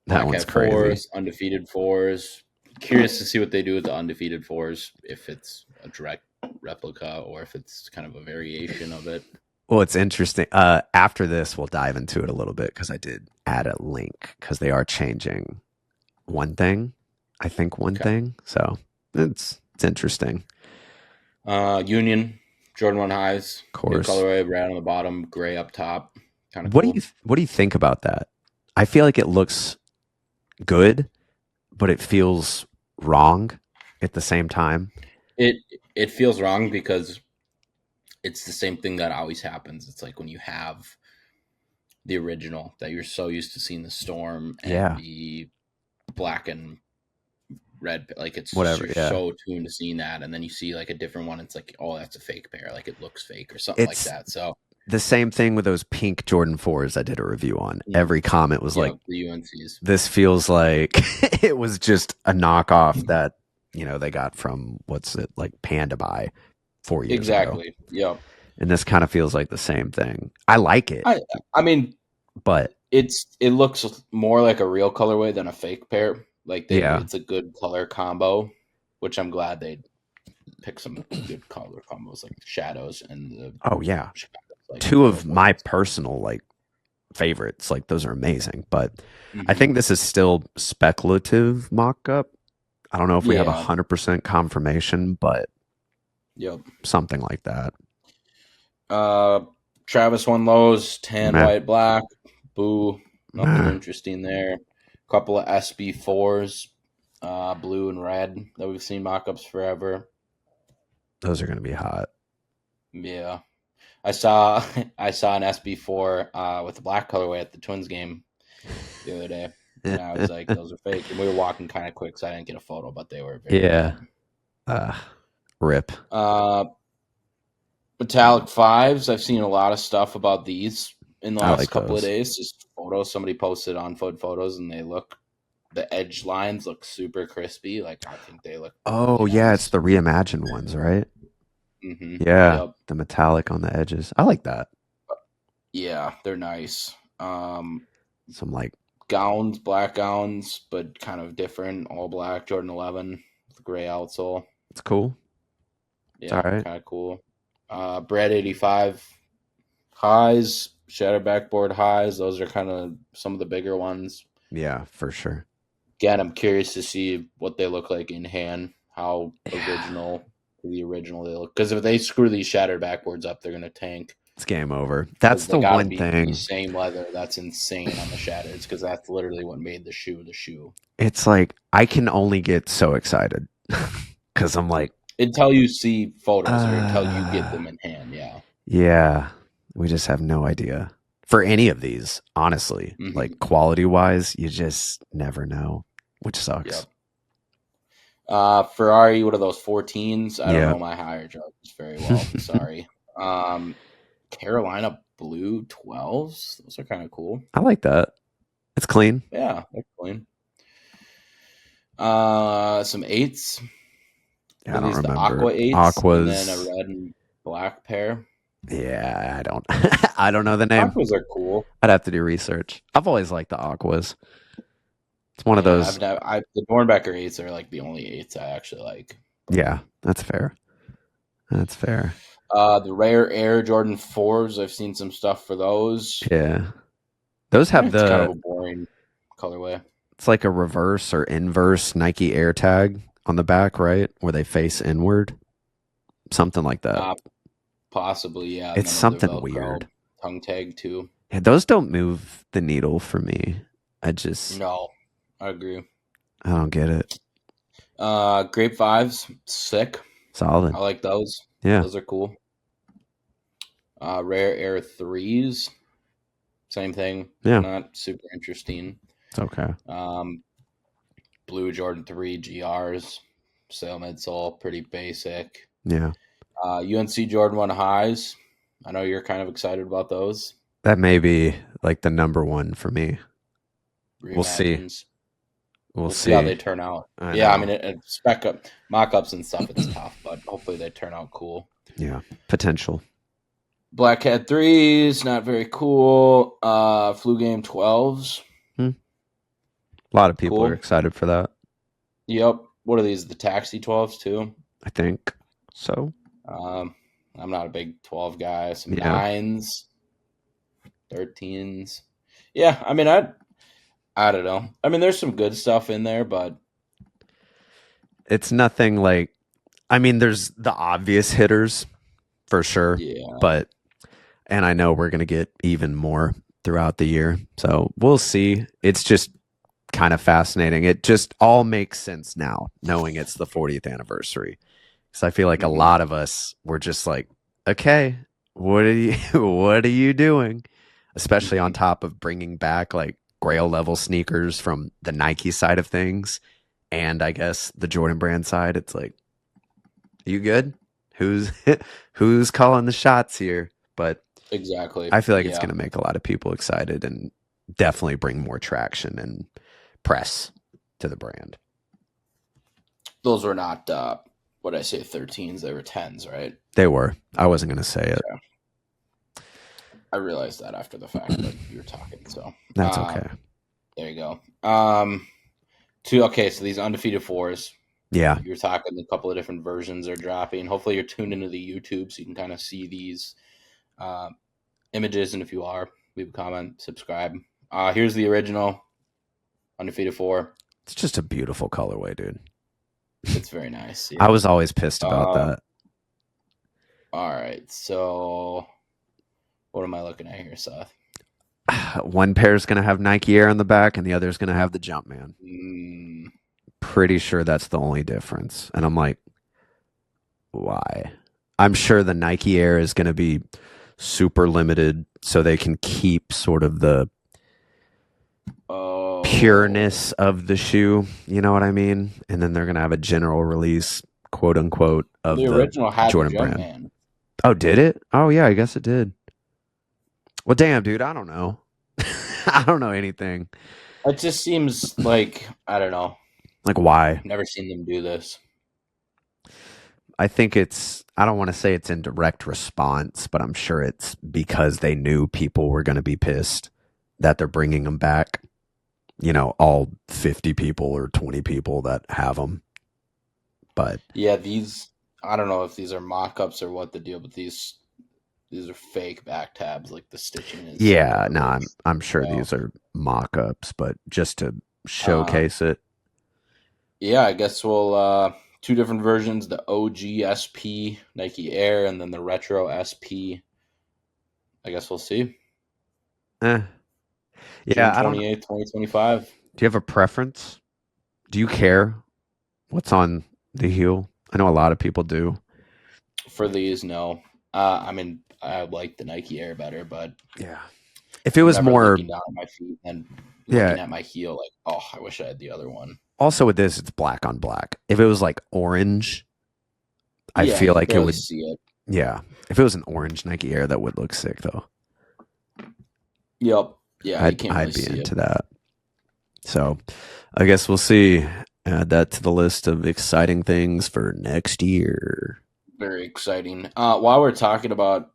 S1: That
S2: Black
S1: one's
S2: Hat
S1: crazy.
S2: fours, undefeated fours. Curious to see what they do with the undefeated fours. If it's a direct replica or if it's kind of a variation of it.
S1: Well, it's interesting. After this, we'll dive into it a little bit because I did add a link because they are changing one thing. I think one
S2: Okay.
S1: thing. So it's interesting.
S2: Union Jordan One highs,
S1: Of
S2: new
S1: course.
S2: colorway, red on the bottom, gray up top. Kind of cool.
S1: What do you think about that? I feel like it looks good, but it feels wrong at the same time.
S2: It it feels wrong because it's the same thing that always happens. It's like when you have the original that you're so used to seeing the storm and
S1: Yeah.
S2: the black and red, like it's just
S1: Whatever.
S2: you're
S1: Yeah.
S2: so tuned to seeing that, and then you see like a different one. It's like, oh, that's a fake pair. Like it looks fake or something like
S1: It's
S2: that. So
S1: the same thing with those pink Jordan 4s I did a review on.
S2: mm,
S1: Every comment was
S2: yeah,
S1: like,
S2: the UNCs
S1: this feels like it was just a knockoff that, they got from what's it like Panda Buy 4 years ago.
S2: exactly. Yeah,
S1: And this kind of feels like the same thing. I like it,
S2: I I mean
S1: but
S2: it looks more like a real colorway than a fake pair. Like
S1: yeah.
S2: it's a good color combo, which I'm glad they pick some good color combos like shadows and the
S1: Oh yeah.
S2: shadows, like
S1: Two
S2: real
S1: of my
S2: whites.
S1: personal like favorites. Like those are amazing, but I
S2: Hmm.
S1: think this is still speculative mock up. I don't know if we have
S2: Yeah.
S1: 100% confirmation, but
S2: Yep.
S1: something like that.
S2: Uh, Travis one lows, tan,
S1: Meh,
S2: white, black. Boo. Nothing
S1: meh.
S2: interesting there. Couple of SB4s, blue and red that we've seen mock-ups forever.
S1: Those are going to be hot.
S2: Yeah. I saw I saw an SB4 with the black colorway at the Twins game the other day, and I was like, "Those are fake." And we were walking kind of quick, so I didn't get a photo, but they were very
S1: Yeah.
S2: red.
S1: Uh, rip.
S2: Uh, Metallic fives. I've seen a lot of stuff about these in the
S1: I
S2: last
S1: like
S2: couple of
S1: those.
S2: days. Just photos somebody posted on Foot Photos, and the edge lines look super crispy. Like I think they look
S1: Oh,
S2: really
S1: yeah. It's
S2: nice.
S1: the reimagined ones, right?
S2: Hmm.
S1: Yeah.
S2: Yep.
S1: The metallic on the edges. I like that.
S2: Yeah, they're nice.
S1: Some like,
S2: Gowns, black gowns, but kind of different. All black, Jordan 11 with gray outsole.
S1: it's cool. It's all
S2: Yeah,
S1: right.
S2: kind of cool. Bread 85 highs, shatter backboard highs. Those are kind of some of the bigger ones.
S1: Yeah, for sure.
S2: Again, I'm curious to see what they look like in hand, how
S1: Yeah.
S2: original the original they look. Because if they screw these shattered backboards up, they're going to tank.
S1: It's game over.
S2: because
S1: That's
S2: they
S1: the
S2: got to
S1: one
S2: be the
S1: thing.
S2: same leather that's insane on the Shatters because that's literally what made the shoe the shoe.
S1: It's like I can only get so excited because I'm like,
S2: Until you see photos or until you get
S1: uh,
S2: them in hand, yeah.
S1: yeah, we just have no idea for any of these. Honestly,
S2: Mm-hmm.
S1: like quality wise, you just never know, which sucks.
S2: Yep. Ferrari, what are those 14s? I don't
S1: Yeah,
S2: know my higher charges very well. Sorry. Um, Carolina Blue 12s. Those are kind of cool.
S1: I like that. It's clean.
S2: Yeah, they're clean. Some eights.
S1: Yeah,
S2: What
S1: I
S2: are
S1: don't
S2: these? The
S1: remember
S2: Aqua eights, and then a
S1: Aquas.
S2: red and black pair.
S1: Yeah, I don't. I don't know the name.
S2: Aquas are cool.
S1: I'd have to do research. I've always liked the Aquas. It's one of
S2: Yeah,
S1: those.
S2: the Dornbecker eights are like the only eights I actually like. But
S1: Yeah, that's fair. That's fair.
S2: the rare Air Jordan 4s, I've seen some stuff for those.
S1: Yeah, those have
S2: It's kind of
S1: the.
S2: a boring colorway.
S1: It's like a reverse or inverse Nike Air tag on the back, right, where they face inward. Something like that.
S2: Uh, Possibly, yeah. And
S1: It's
S2: then another
S1: something
S2: Velcro
S1: weird.
S2: tongue tag too.
S1: Yeah, those don't move the needle for me. I just
S2: No, I agree.
S1: I don't get it.
S2: Grape fives, sick.
S1: Solid.
S2: I like those.
S1: Yeah.
S2: Those are cool. Rare Air threes, same thing.
S1: Yeah.
S2: Not super interesting.
S1: It's okay.
S2: Um, Blue Jordan 3 GRs, sail midsole, pretty basic.
S1: Yeah.
S2: UNC Jordan 1 highs. I know you're kind of excited about those
S1: That may be like the number one for me. We'll see.
S2: reimagines.
S1: We'll
S2: We'll see how
S1: see.
S2: they turn out.
S1: I
S2: Yeah, I mean,
S1: know.
S2: spec up, mock ups and stuff, it's tough, but hopefully they turn out cool.
S1: Yeah. Potential.
S2: Black Hat 3s, not very cool. Flu Game 12s,
S1: Hmm. A lot of people are
S2: cool.
S1: excited for that.
S2: Yep. What are these? The Taxi 12s, too?
S1: I think so.
S2: Um, I'm not a big 12 guy. Some
S1: Yeah.
S2: 9s, 13s. Yeah, I mean, I don't know. I mean, there's some good stuff in there, but
S1: It's nothing like I mean, there's the obvious hitters for sure,
S2: yeah.
S1: but and I know we're gonna get even more throughout the year. So we'll see. It's just kind of fascinating. It just all makes sense now, knowing it's the 40th anniversary. Because I feel like a
S2: Mhm.
S1: lot of us were just like, okay, what are you what are you doing? Especially on
S2: Mhm.
S1: top of bringing back like Grail level sneakers from the Nike side of things, and I guess the Jordan brand side. It's like, you good? Who's who's calling the shots here? But
S2: Exactly.
S1: I feel like it's
S2: Yeah.
S1: going to make a lot of people excited and definitely bring more traction and press to the brand.
S2: Those were not, what did I say, 13s? They were 10s, right?
S1: They were. I wasn't going to say it.
S2: Okay. I realized that after the fact, but you were talking, so.
S1: That's okay.
S2: There you go. Okay, so these undefeated 4s.
S1: Yeah.
S2: You're talking a couple of different versions are dropping. Hopefully, you're tuned into the YouTube so you can kind of see these images. And if you are, leave a comment, subscribe. Here's the original undefeated 4.
S1: It's just a beautiful colorway, dude.
S2: It's very nice.
S1: I
S2: Yeah.
S1: was always pissed about that.
S2: All right. So, what am I looking at here, Seth?
S1: One pair is going to have Nike Air on the back and the other is going to have the Jumpman. Pretty sure that's the only difference. And I'm like, why? I'm sure the Nike Air is going to be super limited so they can keep sort of the pureness of the shoe. You know what I mean? And then they're going to have a general release, quote unquote, of
S2: The original had
S1: Jordan
S2: the
S1: brand.
S2: Jumpman.
S1: Oh, did it? Oh, yeah, I guess it did. Well, damn, dude, I don't know. I don't know anything.
S2: It just seems like, I don't know.
S1: Like, why?
S2: Never seen them do this.
S1: I think I don't want to say it's in direct response, but I'm sure it's because they knew people were going to be pissed that they're bringing them back. You know, all 50 people or 20 people that have them. But
S2: yeah, I don't know if these are mock-ups or what the deal, but these are fake back tabs. Like the stitching is.
S1: Yeah, no, I'm sure these are mock-ups, but just to showcase it.
S2: Yeah, I guess we'll two different versions: the OG SP Nike Air, and then the Retro SP I guess we'll see.
S1: Eh.
S2: June
S1: Yeah, I don't.
S2: 28th, 2025.
S1: Do you have a preference? Do you care what's on the heel? I know a lot of people do.
S2: For these, no. I mean, I like the Nike Air better, but
S1: Yeah. If it
S2: I'm
S1: was
S2: never
S1: more,
S2: looking down at my feet and
S1: yeah.
S2: looking at my heel like, oh, I wish I had the other one.
S1: Also with this, it's black on black. If it was like orange, I
S2: Yeah,
S1: feel
S2: you
S1: like it
S2: barely
S1: would.
S2: see it.
S1: Yeah. If it was an orange Nike Air, that would look sick though.
S2: Yep. Yeah, you can't really
S1: I'd be
S2: see it.
S1: into that. So I guess we'll see. Add that to the list of exciting things for next year.
S2: Very exciting. While we're talking about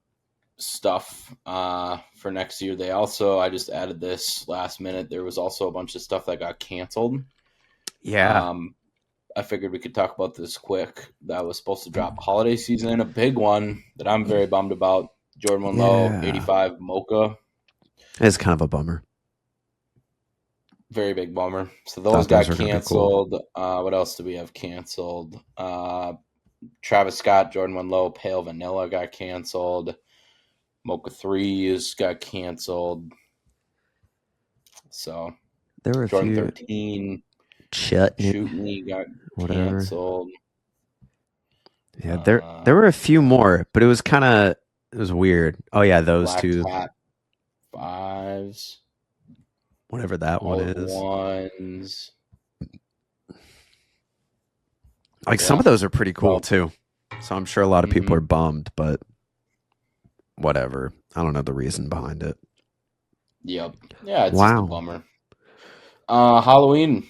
S2: stuff for next year, I just added this last minute. There was also a bunch of stuff that got canceled.
S1: Yeah.
S2: Um, I figured we could talk about this quick. That was supposed to drop holiday season. A big one that I'm very bummed about. Jordan 1 Low
S1: Yeah.
S2: 85 Mocha.
S1: It's kind of a bummer.
S2: Very big bummer. So those
S1: Thought those
S2: got
S1: were going to be cool.
S2: canceled. What else do we have canceled? Travis Scott, Jordan 1 Low, Pale Vanilla got canceled. Mocha 3s got canceled. So
S1: There were a
S2: Jordan
S1: few
S2: 13,
S1: Chutney,
S2: Shoot Me got
S1: whatever.
S2: canceled.
S1: Yeah, there were a few more, but it was weird. Oh yeah, those
S2: Black
S1: two,
S2: Cat 5s.
S1: whatever that one
S2: All at
S1: is.
S2: ones.
S1: Like some
S2: Yeah.
S1: of those are pretty cool
S2: Well,
S1: too. So I'm sure a lot of people are
S2: mhm.
S1: bummed, but whatever. I don't know the reason behind it.
S2: Yep. Yeah, it's just a
S1: Wow.
S2: bummer. Halloween.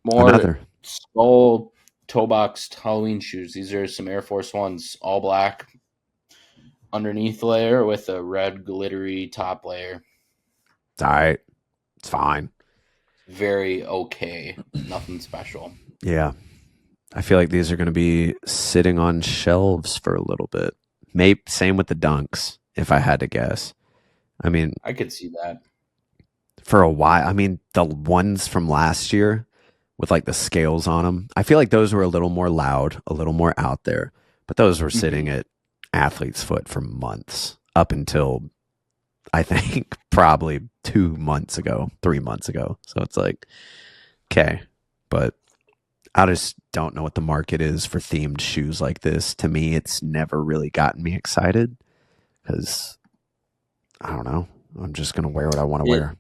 S2: More
S1: Another.
S2: skull toe boxed Halloween shoes. These are some Air Force Ones, all black underneath layer with a red glittery top layer.
S1: It's all right. It's fine.
S2: Very okay. Nothing special.
S1: Yeah. I feel like these are going to be sitting on shelves for a little bit. Maybe same with the dunks, if I had to guess. I mean,
S2: I could see that.
S1: for a while, I mean, the ones from last year with like the scales on them, I feel like those were a little more loud, a little more out there, but those were sitting
S2: Hmm.
S1: at athlete's foot for months up until I think probably 2 months ago, 3 months ago. So it's like, okay, but I just don't know what the market is for themed shoes like this. To me, it's never really gotten me excited because I don't know. I'm just going to wear what I want to
S2: It
S1: wear.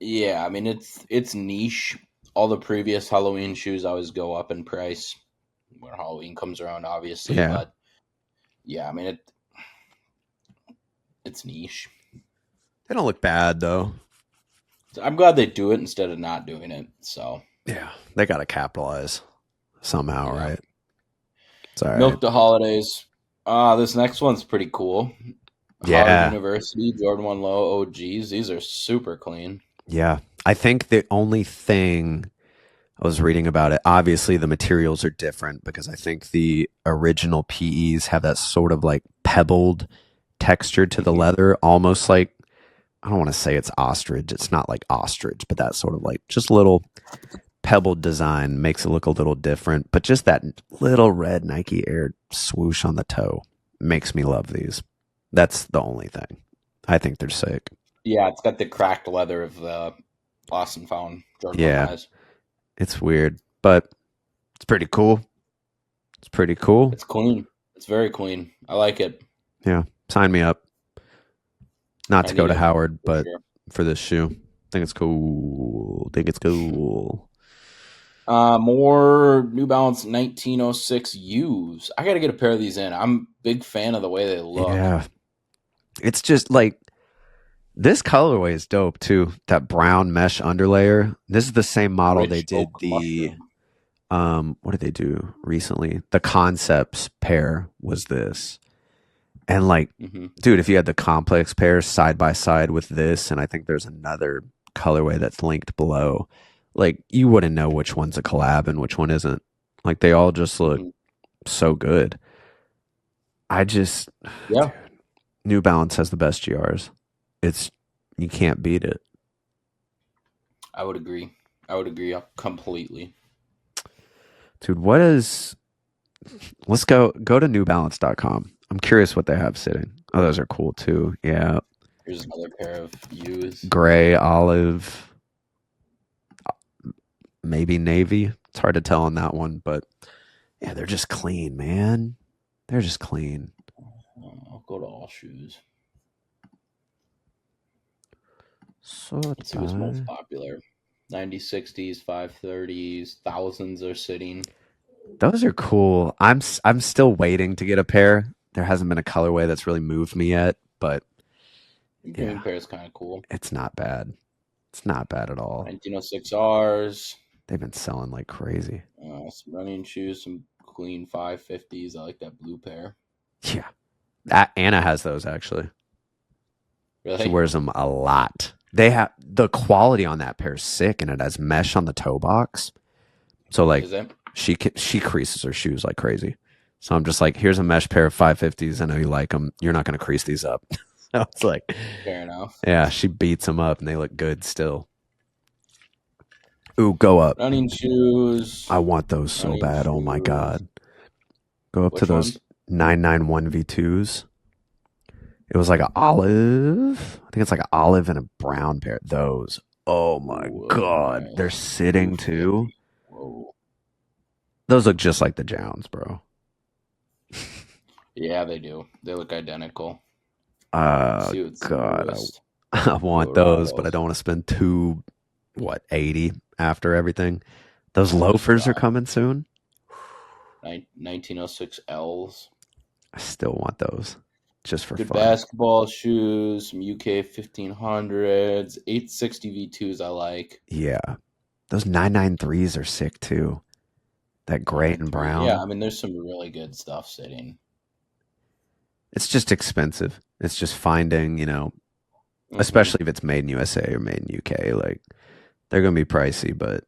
S2: Yeah, I mean it's niche. All the previous Halloween shoes always go up in price when Halloween comes around, obviously,
S1: Yeah.
S2: but yeah, I mean it's niche.
S1: They don't look bad though.
S2: I'm glad they do it instead of not doing it. So
S1: Yeah. They got to capitalize somehow,
S2: yeah,
S1: right? It's all right.
S2: milk the holidays. This next one's pretty cool. Howard
S1: Yeah.
S2: University Jordan 1 Low OGs. These are super clean.
S1: Yeah. I think the only thing I was reading about it, obviously the materials are different because I think the original PEs have that sort of like pebbled texture to the
S2: Hmm.
S1: leather, almost like, I don't want to say it's ostrich. It's not like ostrich, but that sort of like just little pebbled design makes it look a little different. But just that little red Nike Air swoosh on the toe makes me love these. That's the only thing. I think they're sick.
S2: Yeah, it's got the cracked leather of the lost and found Jordan 1
S1: Yeah,
S2: highs.
S1: it's weird, but it's pretty cool. It's pretty cool.
S2: It's clean. It's very clean. I like it.
S1: Yeah, sign me up. Not
S2: I
S1: to go
S2: need
S1: to
S2: it
S1: Howard,
S2: for
S1: but
S2: sure.
S1: for this shoe. Think it's cool. Think it's cool.
S2: More New Balance 1906 U's. I got to get a pair of these in. I'm a big fan of the way they look.
S1: Yeah. It's just like this colorway is dope too. That brown mesh underlayer. This is the same model they
S2: Rich
S1: did
S2: oak
S1: the
S2: mushroom.
S1: what did they do recently? The concepts pair was this. And like,
S2: Hmm.
S1: dude, if you had the complex pair side by side with this, and I think there's another colorway that's linked below, like you wouldn't know which one's a collab and which one isn't. Like they all just look
S2: Hmm.
S1: so good. I just, dude,
S2: Yeah,
S1: New Balance has the best GRs. It's you can't beat it.
S2: I would agree. I would agree completely.
S1: Dude, let's go to newbalance.com. I'm curious what they have sitting. Oh, those are cool too. Yeah.
S2: Here's another pair of U's.
S1: Gray, olive, maybe navy. It's hard to tell on that one, but yeah, they're just clean, man. They're just clean.
S2: I'll go to all shoes.
S1: Sort
S2: Let's see what's most
S1: by.
S2: popular. 90s, 60s, 530s, thousands are sitting.
S1: Those are cool. I'm still waiting to get a pair. There hasn't been a colorway that's really moved me yet, but
S2: Green
S1: yeah,
S2: pair is kind of cool.
S1: it's not bad. It's not bad at all.
S2: 1906 R's.
S1: They've been selling like crazy.
S2: Some running shoes, some clean 550s. I like that blue pair.
S1: Yeah. That Anna has those actually. She
S2: Really?
S1: wears them a lot. They have the quality on that pair is sick, and it has mesh on the toe box. So like
S2: Is it?
S1: she creases her shoes like crazy. So I'm just like, here's a mesh pair of 550s. I know you like them. You're not going to crease these up. So it's like,
S2: Fair enough.
S1: yeah, she beats them up, and they look good still. Ooh, go up.
S2: Running shoes.
S1: I want those so
S2: Running
S1: bad. Oh my
S2: shoes.
S1: god. Go up to
S2: Which
S1: those
S2: ones?
S1: 991 V2s. It was like an olive. I think it's like an olive and a brown pair. Those. Oh my
S2: Ooh, those are
S1: god. They're
S2: nice.
S1: sitting too.
S2: 250. Whoa.
S1: Those look just like the Jowns, bro.
S2: Yeah, they do. They look identical. Let's
S1: Uh
S2: see what's the
S1: god.
S2: newest.
S1: I want those, but I
S2: Colorados.
S1: don't want to spend 80 after everything. Those
S2: First
S1: loafers are
S2: drop.
S1: coming soon.
S2: 1906 L's.
S1: I still want those just for
S2: Good
S1: fun.
S2: basketball shoes. Some UK 1500s. 860 V2s I like.
S1: Yeah. Those 993s are sick too. That gray and
S2: 993. Yeah,
S1: brown.
S2: I mean, there's some really good stuff sitting.
S1: It's just expensive. It's just finding,
S2: Mm-hmm.
S1: especially if it's made in USA or made in UK, like they're going to be pricey, but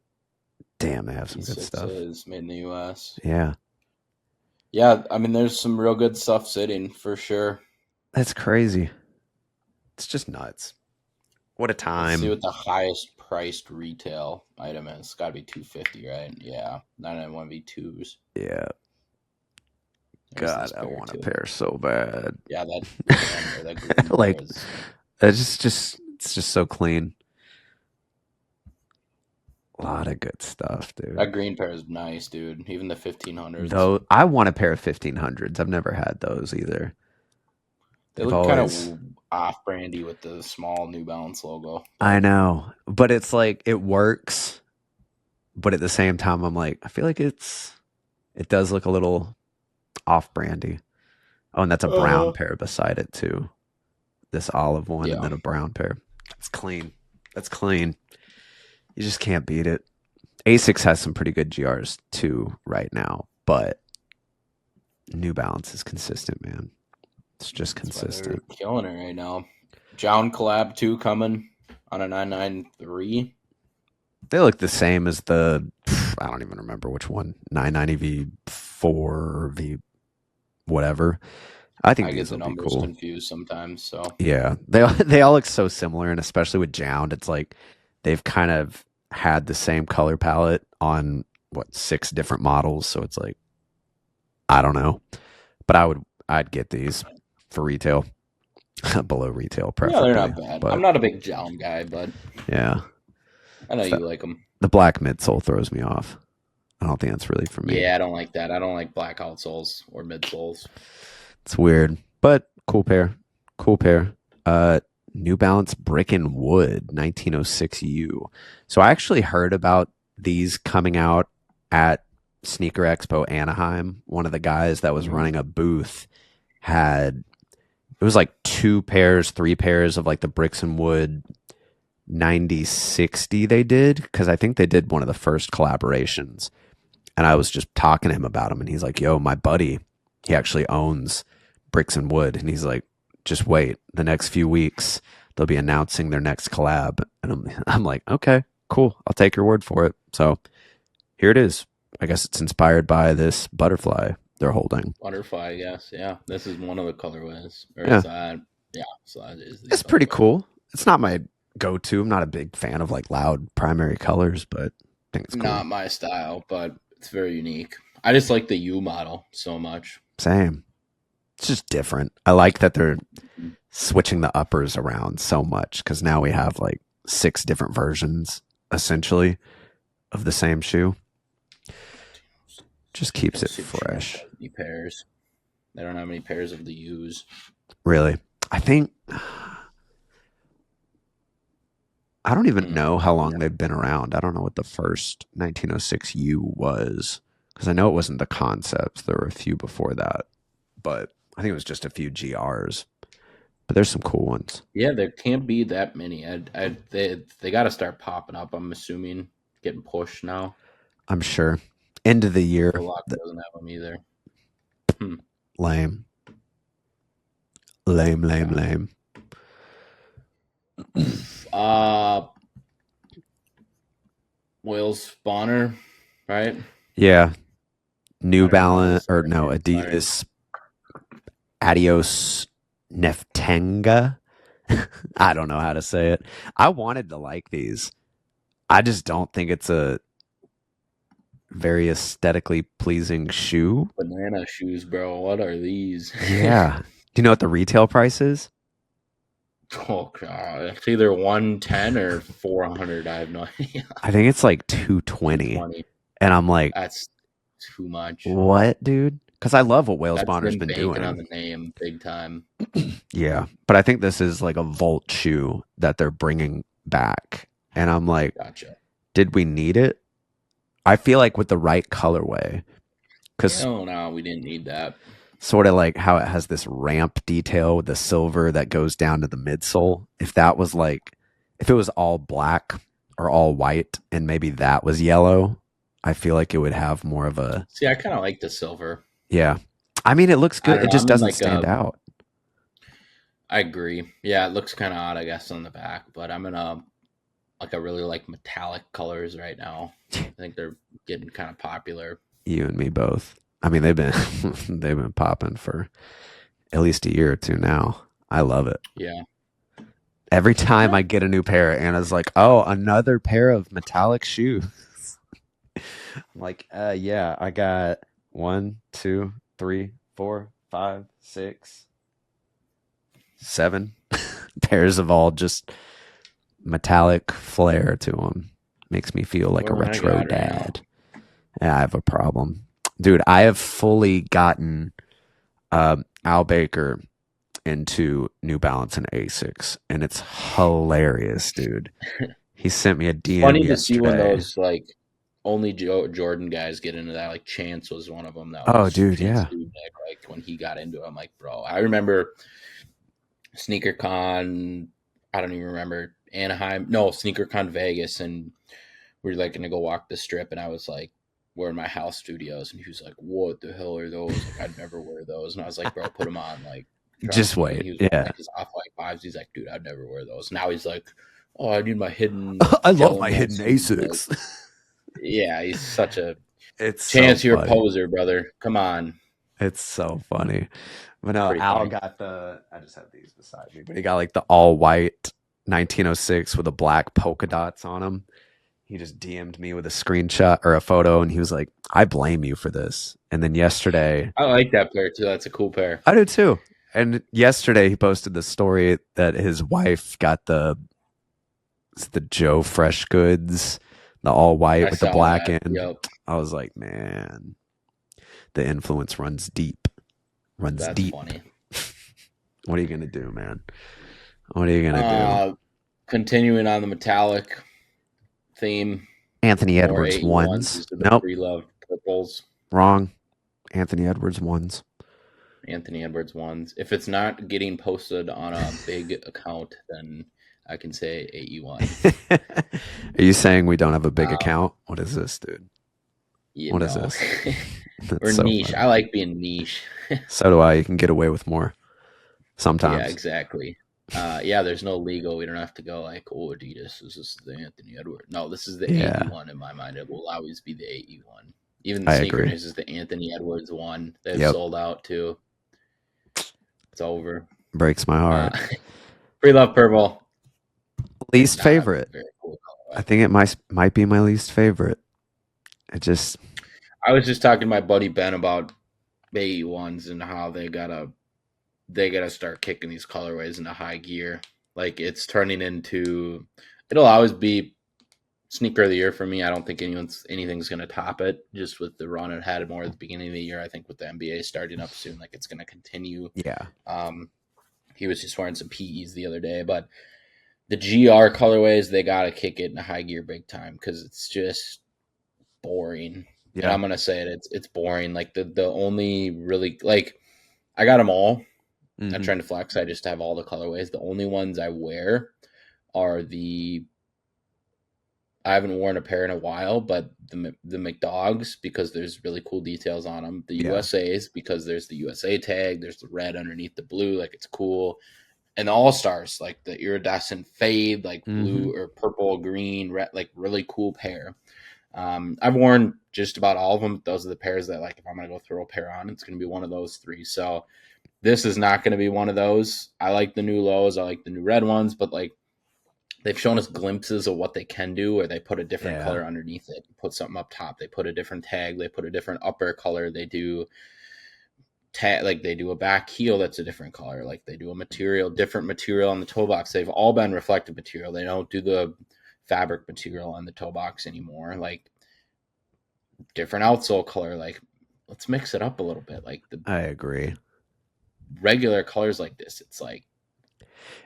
S1: damn, they have some good stuff.
S2: E6s made in the US.
S1: Yeah.
S2: Yeah, I mean, there's some real good stuff sitting for sure.
S1: That's crazy. It's just nuts. What a
S2: Let's see
S1: time.
S2: what the highest priced retail item is. It's got to be 250, right? Yeah, 991 V2s.
S1: Yeah.
S2: There's
S1: God,
S2: this
S1: I
S2: pair
S1: want a
S2: too.
S1: pair so bad.
S2: Yeah, that tan or that green pair
S1: Like
S2: is.
S1: it's just so clean. A lot of good stuff, dude.
S2: That green pair is nice, dude. Even the 1500s.
S1: Though I want a pair of 1500s. I've never had those either.
S2: They
S1: They've
S2: look kind
S1: always
S2: of off brandy with the small New Balance logo,
S1: I
S2: but
S1: know, but it's like it works, but at the same time I'm like I feel like it does look a little off brandy. Oh, and that's a brown
S2: uh
S1: pair beside it too. This olive one and
S2: yeah,
S1: then a brown pair. That's clean. That's clean. You just can't beat it. Asics has some pretty good GRs too right now, but New Balance is consistent, man. It's just
S2: that's why they're
S1: consistent.
S2: killing it right now. Jown collab 2 coming on a 993.
S1: They look the same as I don't even remember which one. 990 V4 or V whatever. I think
S2: I get
S1: these
S2: the
S1: will be
S2: numbers
S1: cool.
S2: confused sometimes, so
S1: Yeah. They all look so similar, and especially with Jound, it's like they've kind of had the same color palette on what, 6 different models, so it's like I don't know. But I'd get these for retail. Below retail
S2: yeah, they're
S1: preferably.
S2: not bad. I'm
S1: But
S2: not a big Jown guy, but
S1: yeah.
S2: I know
S1: It's
S2: you
S1: that,
S2: like them.
S1: the black midsole throws me off. I don't think that's really for me.
S2: Yeah, I don't like that. I don't like black outsoles or midsoles.
S1: It's weird, but cool pair. Cool pair. New Balance Brick and Wood 1906U. So I actually heard about these coming out at Sneaker Expo Anaheim. One of the guys that was
S2: Mm-hmm.
S1: running a booth had it was like 2 pairs, 3 pairs of like the Bricks and Wood 9060 they did because I think they did one of the first collaborations. And I was just talking to him about them, and he's like, "Yo, my buddy, he actually owns Bricks and Wood," and he's like, "Just wait, the next few weeks they'll be announcing their next collab." And I'm like, "Okay, cool, I'll take your word for it." So here it is. I guess it's inspired by this butterfly they're holding.
S2: Butterfly, yes. Yeah, this is one of the colorways. Or
S1: Yeah,
S2: is that? Yeah, so that is the
S1: it's pretty
S2: colorway.
S1: cool. It's not my go-to. I'm not a big fan of like loud primary colors, but I think it's cool.
S2: Not my style, but it's very unique. I just like the U model so much.
S1: Same. It's just different. I like that they're switching the uppers around so much because now we have like 6 different versions essentially of the same shoe. Just keeps
S2: Let's
S1: it
S2: see if Champs
S1: fresh.
S2: has any pairs. They don't have any pairs of the U's.
S1: Really. I think I don't even know how long
S2: Yeah.
S1: they've been around. I don't know what the first 1906 U was because I know it wasn't the concepts. There were a few before that, but I think it was just a few GRs. But there's some cool ones.
S2: Yeah, there can't be that many. They got to start popping up. I'm assuming getting pushed now.
S1: I'm sure. End of the year,
S2: Foot Locker doesn't have them either. Hmm.
S1: lame, lame, lame,
S2: Yeah.
S1: lame.
S2: Uh, Wales spawner, right?
S1: Yeah,
S2: I
S1: New
S2: don't even know how to
S1: Balance
S2: say
S1: or
S2: their
S1: no
S2: name. Sorry.
S1: Adidas Adios Neftenga. I don't know how to say it. I wanted to like these. I just don't think it's a very aesthetically pleasing shoe.
S2: Banana shoes, bro. What are these?
S1: Yeah. Do you know what the retail price is?
S2: Oh god, it's either 110 or 400. I have no idea.
S1: I think it's like 220.
S2: 220.
S1: And I'm like,
S2: That's too much.
S1: what, dude? Because I love what Wales
S2: That's
S1: Bonner's
S2: them
S1: been
S2: banking on
S1: doing.
S2: the name big time.
S1: Yeah. But I think this is like a Volt shoe that they're bringing back. And I'm like,
S2: Gotcha.
S1: did we need it? I feel like with the right colorway, because
S2: Oh no, we didn't need that.
S1: sort of like how it has this ramp detail with the silver that goes down to the midsole. If that was like, if it was all black or all white and maybe that was yellow, I feel like it would have more of a,
S2: See, I kind of like the silver.
S1: yeah. I mean, it looks
S2: I
S1: good.
S2: don't
S1: It
S2: know.
S1: just
S2: I'm in
S1: doesn't
S2: like
S1: stand
S2: a.
S1: out.
S2: I agree. Yeah, it looks kind of odd, I guess, on the back, but I'm in a like I really like metallic colors right now. I think they're getting kind of popular.
S1: You and me both. I mean, they've been they've been popping for at least a year or two now. I love it.
S2: Yeah.
S1: Every time
S2: Yeah.
S1: I get a new pair, Anna's like, "Oh, another pair of metallic shoes." I'm like, yeah, I got 1, 2, 3, 4, 5, 6, 7 pairs of all just metallic flair to them. Makes me feel like a
S2: What do I
S1: retro
S2: got right now?
S1: dad. Yeah, I have a problem, dude. I have fully gotten Al Baker into New Balance and Asics, and it's hilarious, dude. He sent me a
S2: It's
S1: DM
S2: funny to see when
S1: yesterday.
S2: those like only Jordan guys get into that. Like Chance was one of them. That
S1: Oh,
S2: was
S1: dude,
S2: Chance
S1: yeah.
S2: Dubnik. Like when he got into it, I'm like, bro. I remember SneakerCon. I don't even remember Anaheim. No, SneakerCon Vegas, and we were like gonna go walk the strip, and I was like, we're in my house studios, and he was like, what the hell are those? Like I'd never wear those, and I was like, bro, put them on. Like
S1: Just
S2: trust me. And
S1: wait.
S2: he was wearing
S1: Yeah.
S2: like his off white fives. He's like, dude, I'd never wear those. Now he's like, oh, I need my hidden
S1: I love my hidden
S2: Tillamooses. Like,
S1: Asics.
S2: yeah, he's such a
S1: It's so
S2: Chance. You're a
S1: funny.
S2: poser, brother. Come on,
S1: It's so funny. But
S2: it's
S1: no,
S2: pretty
S1: Al
S2: funny.
S1: got the, I just have these beside me, but he got like the all white 1906 with the black polka dots on them. He just DM'd me with a screenshot or a photo, and he was like, I blame you for this. And then yesterday,
S2: I like that pair too. That's a cool pair.
S1: I do too. And yesterday he posted the story that his wife got the Joe Fresh Goods, the all white
S2: I
S1: with the
S2: saw
S1: black
S2: that.
S1: end.
S2: Yep,
S1: I was like, man, the influence runs deep. Runs
S2: that's
S1: deep.
S2: funny.
S1: What are you gonna do, man? What are you gonna do?
S2: Continuing on the metallic theme,
S1: Anthony
S2: more
S1: Edwards
S2: AE1s.
S1: ones.
S2: These are the
S1: Nope,
S2: pre-loved purples.
S1: wrong. Anthony Edwards ones.
S2: Anthony Edwards ones. If it's not getting posted on a big account, then I can say AE1.
S1: Are you saying we don't have a big
S2: Um,
S1: account? What is this, dude?
S2: you
S1: What is
S2: know,
S1: this?
S2: or
S1: That's so
S2: niche.
S1: funny.
S2: I like being niche.
S1: So do I. You can get away with more
S2: Yeah,
S1: sometimes.
S2: exactly. Yeah, there's no legal. We don't have to go like, oh, Adidas. This is the Anthony Edwards. No, this is the
S1: Yeah,
S2: AE1 in my mind. It will always be the AE1. Even the
S1: I
S2: sneaker
S1: agree.
S2: news is the Anthony Edwards one. They've
S1: Yep.
S2: sold out too. It's over.
S1: Breaks my
S2: Uh,
S1: heart.
S2: Pre-love purple.
S1: Least
S2: Not a
S1: favorite.
S2: very cool
S1: I
S2: colorway.
S1: think it might be my least favorite. It just
S2: I was just talking to my buddy Ben about AE1s and how they got a they got to start kicking these colorways into high gear. Like it's turning into, it'll always be sneaker of the year for me. I don't think anything's going to top it. Just with the run it had more at the beginning of the year, I think with the NBA starting up soon, like it's going to continue.
S1: Yeah.
S2: He was just wearing some PEs the other day, but the GR colorways, they got to kick it in a high gear big time because it's just boring. And
S1: Yeah.
S2: I'm gonna say it's boring. Like the only really like I got them all. Not
S1: Hmm.
S2: trying to flex. I just have all the colorways. The only ones I wear are the. I haven't worn a pair in a while, but the McDogs because there's really cool details on them. The
S1: Yeah.
S2: USA's because there's the USA tag. There's the red underneath the blue, like it's cool. And the All Stars, like the iridescent fade, like
S1: Hmm.
S2: blue or purple, green, red, like really cool pair. I've worn just about all of them. Those are the pairs that, like, if I'm gonna go throw a pair on, it's gonna be one of those three. So this is not gonna be one of those. I like the new lows. I like the new red ones, but like they've shown us glimpses of what they can do, where they put a different
S1: Yeah.
S2: color underneath it, put something up top. They put a different tag. They put a different upper color. They do tag, like they do a back heel that's a different color. Like they do a different material on the toe box. They've all been reflective material. They don't do the fabric material on the toe box anymore. Like different outsole color. Like let's mix it up a little bit. Like the
S1: I agree.
S2: regular colors like this, it's like.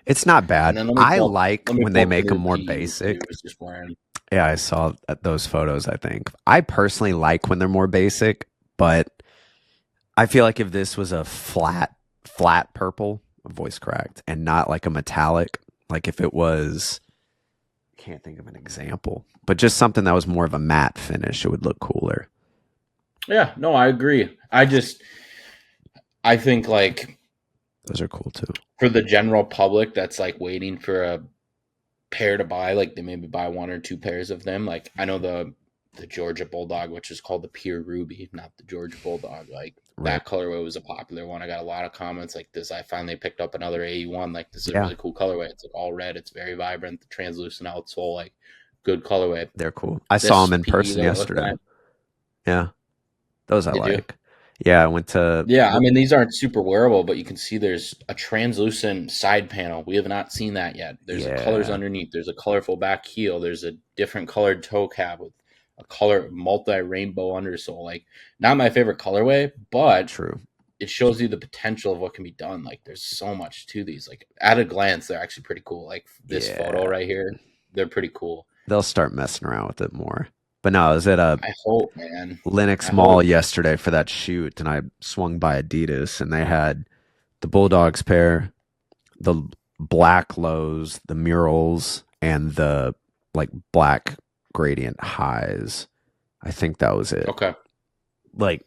S1: It's not
S2: And
S1: bad.
S2: then
S1: I like
S2: let me
S1: when
S2: pull
S1: they
S2: up the
S1: make them
S2: new
S1: more
S2: PEs that he
S1: basic.
S2: was just wearing.
S1: Yeah, I saw those photos, I think. I personally like when they're more basic, but I feel like if this was a flat purple, voice cracked, and not like a metallic, like if it was, I can't think of an example, but just something that was more of a matte finish, it would look cooler.
S2: Yeah, no, I agree. I think like
S1: Those are cool too.
S2: for the general public that's like waiting for a pair to buy, like they maybe buy one or two pairs of them. Like I know the Georgia Bulldog, which is called the Pure Ruby, not the Georgia Bulldog. Like
S1: Right.
S2: that colorway was a popular one. I got a lot of comments like this. I finally picked up another 81. Like this is a
S1: Yeah,
S2: really cool colorway. It's like all red. It's very vibrant. The translucent outsole, like good colorway.
S1: they're cool. I saw them
S2: This
S1: in
S2: PE
S1: person
S2: that we're looking
S1: yesterday.
S2: at,
S1: Yeah, those I
S2: did you?
S1: like. Yeah, I went to,
S2: Yeah, I mean these aren't super wearable, but you can see there's a translucent side panel. We have not seen that yet. There's a colors
S1: yeah,
S2: underneath. There's a colorful back heel. There's a different colored toe cap with a color multi rainbow undersole. Like not my favorite colorway, but
S1: true.
S2: it shows you the potential of what can be done. Like there's so much to these. Like at a glance, they're actually pretty cool. Like this photo
S1: Yeah,
S2: right here, they're pretty cool.
S1: they'll start messing around with it more. But no, I was at a
S2: I hope, man.
S1: Linux
S2: I
S1: Mall
S2: hope.
S1: yesterday for that shoot, and I swung by Adidas, and they had the Bulldogs pair, the black lows, the murals, and the like black gradient highs. I think that was it.
S2: Okay.
S1: Like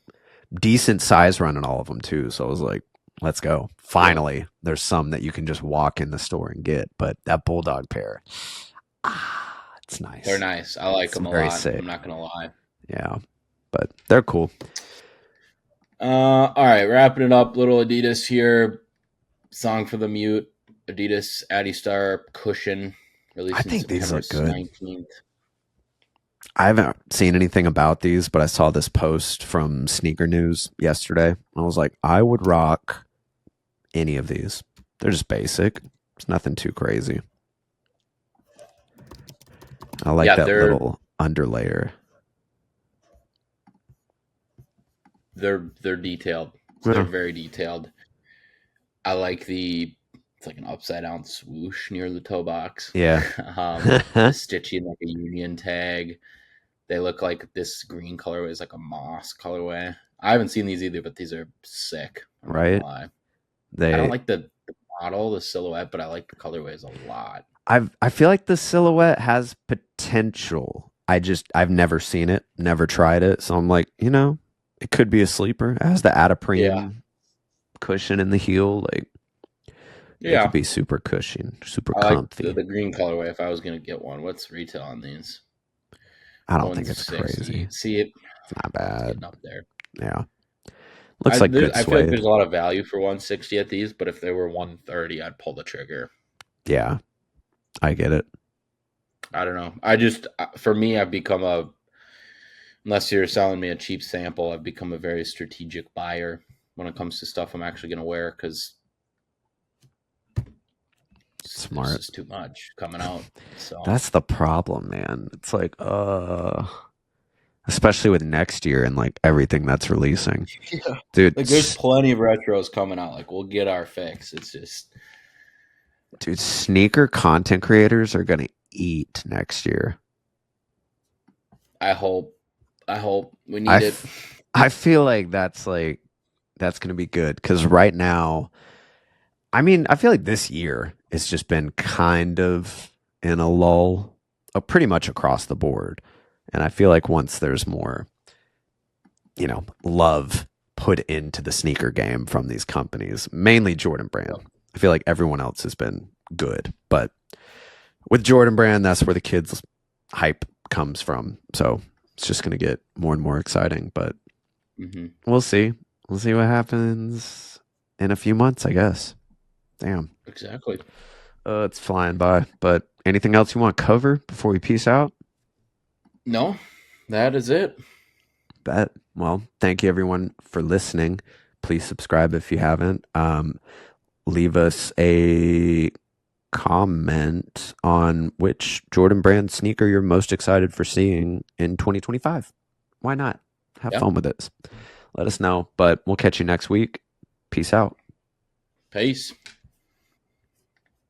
S1: decent size run in all of them too. So I was like, let's go.
S2: Yeah.
S1: Finally, there's some that you can just walk in the store and get. But that Bulldog pair, it's
S2: They're
S1: nice.
S2: nice. I like
S1: It's
S2: them a
S1: very
S2: lot.
S1: sick.
S2: I'm not gonna lie.
S1: Yeah, but they're cool.
S2: All right, wrapping it up. Little Adidas here. Song for the Mute. Adidas Adistar Cushion,
S1: I
S2: releasing
S1: think these
S2: September
S1: look good.
S2: 19th.
S1: I haven't seen anything about these, but I saw this post from Sneaker News yesterday. I was like, I would rock any of these. They're just basic. It's nothing too crazy. I like
S2: Yeah,
S1: that
S2: they're
S1: little underlayer.
S2: they're detailed. They're
S1: Yeah.
S2: very detailed. I like it's like an upside down swoosh near the toe box.
S1: Yeah.
S2: The stitching like a union tag. They look like this green colorway is like a moss colorway. I haven't seen these either, but these are sick. I'm not gonna
S1: Right?
S2: lie. I don't
S1: They
S2: like the model, the silhouette, but I like the colorways a lot.
S1: I feel like the silhouette has potential. I've never seen it, never tried it. So I'm like, it could be a sleeper. It has the
S2: Yeah,
S1: Adiprene cushion in the heel. Like it could
S2: yeah.
S1: be super cushion, super
S2: I like
S1: comfy.
S2: the green colorway. If I was gonna get one, what's retail on these?
S1: I don't think it's crazy.
S2: 160. See it?
S1: It's not
S2: It's
S1: bad.
S2: getting up there.
S1: Yeah. Looks like good
S2: I feel like
S1: suede.
S2: there's a lot of value for 160 at these, but if they were 130, I'd pull the trigger.
S1: Yeah, I get it.
S2: I don't know. For me, I've become unless you're selling me a cheap sample, I've become a very strategic buyer when it comes to stuff I'm actually going to wear because There's
S1: Smart.
S2: just too much coming out. So
S1: That's the problem, man. It's like, especially with next year and like everything that's releasing.
S2: yeah,
S1: Dude,
S2: like there's plenty of retros coming out. Like we'll get our fix. It's just
S1: dude, sneaker content creators are gonna eat next year.
S2: I hope I hope we
S1: I,
S2: need it.
S1: f- I feel like that's gonna be good because right now, I mean, I feel like this year it's just been kind of in a lull, pretty much across the board. And I feel like once there's more, love put into the sneaker game from these companies, mainly Jordan Brand. I feel like everyone else has been good, but with Jordan Brand, that's where the kids' hype comes from. So it's just going to get more and more exciting, but
S2: Mm-hmm.
S1: we'll see. We'll see what happens in a few months, I guess. Damn.
S2: Exactly.
S1: It's flying by. But anything else you want to cover before we peace out?
S2: No, that is it.
S1: Bet. Well, thank you everyone for listening. Please subscribe if you haven't. Leave us a comment on which Jordan Brand sneaker you're most excited for seeing in 2025. Why not? Have
S2: Yeah.
S1: fun with this. Let us know. But we'll catch you next week. Peace out.
S2: Peace.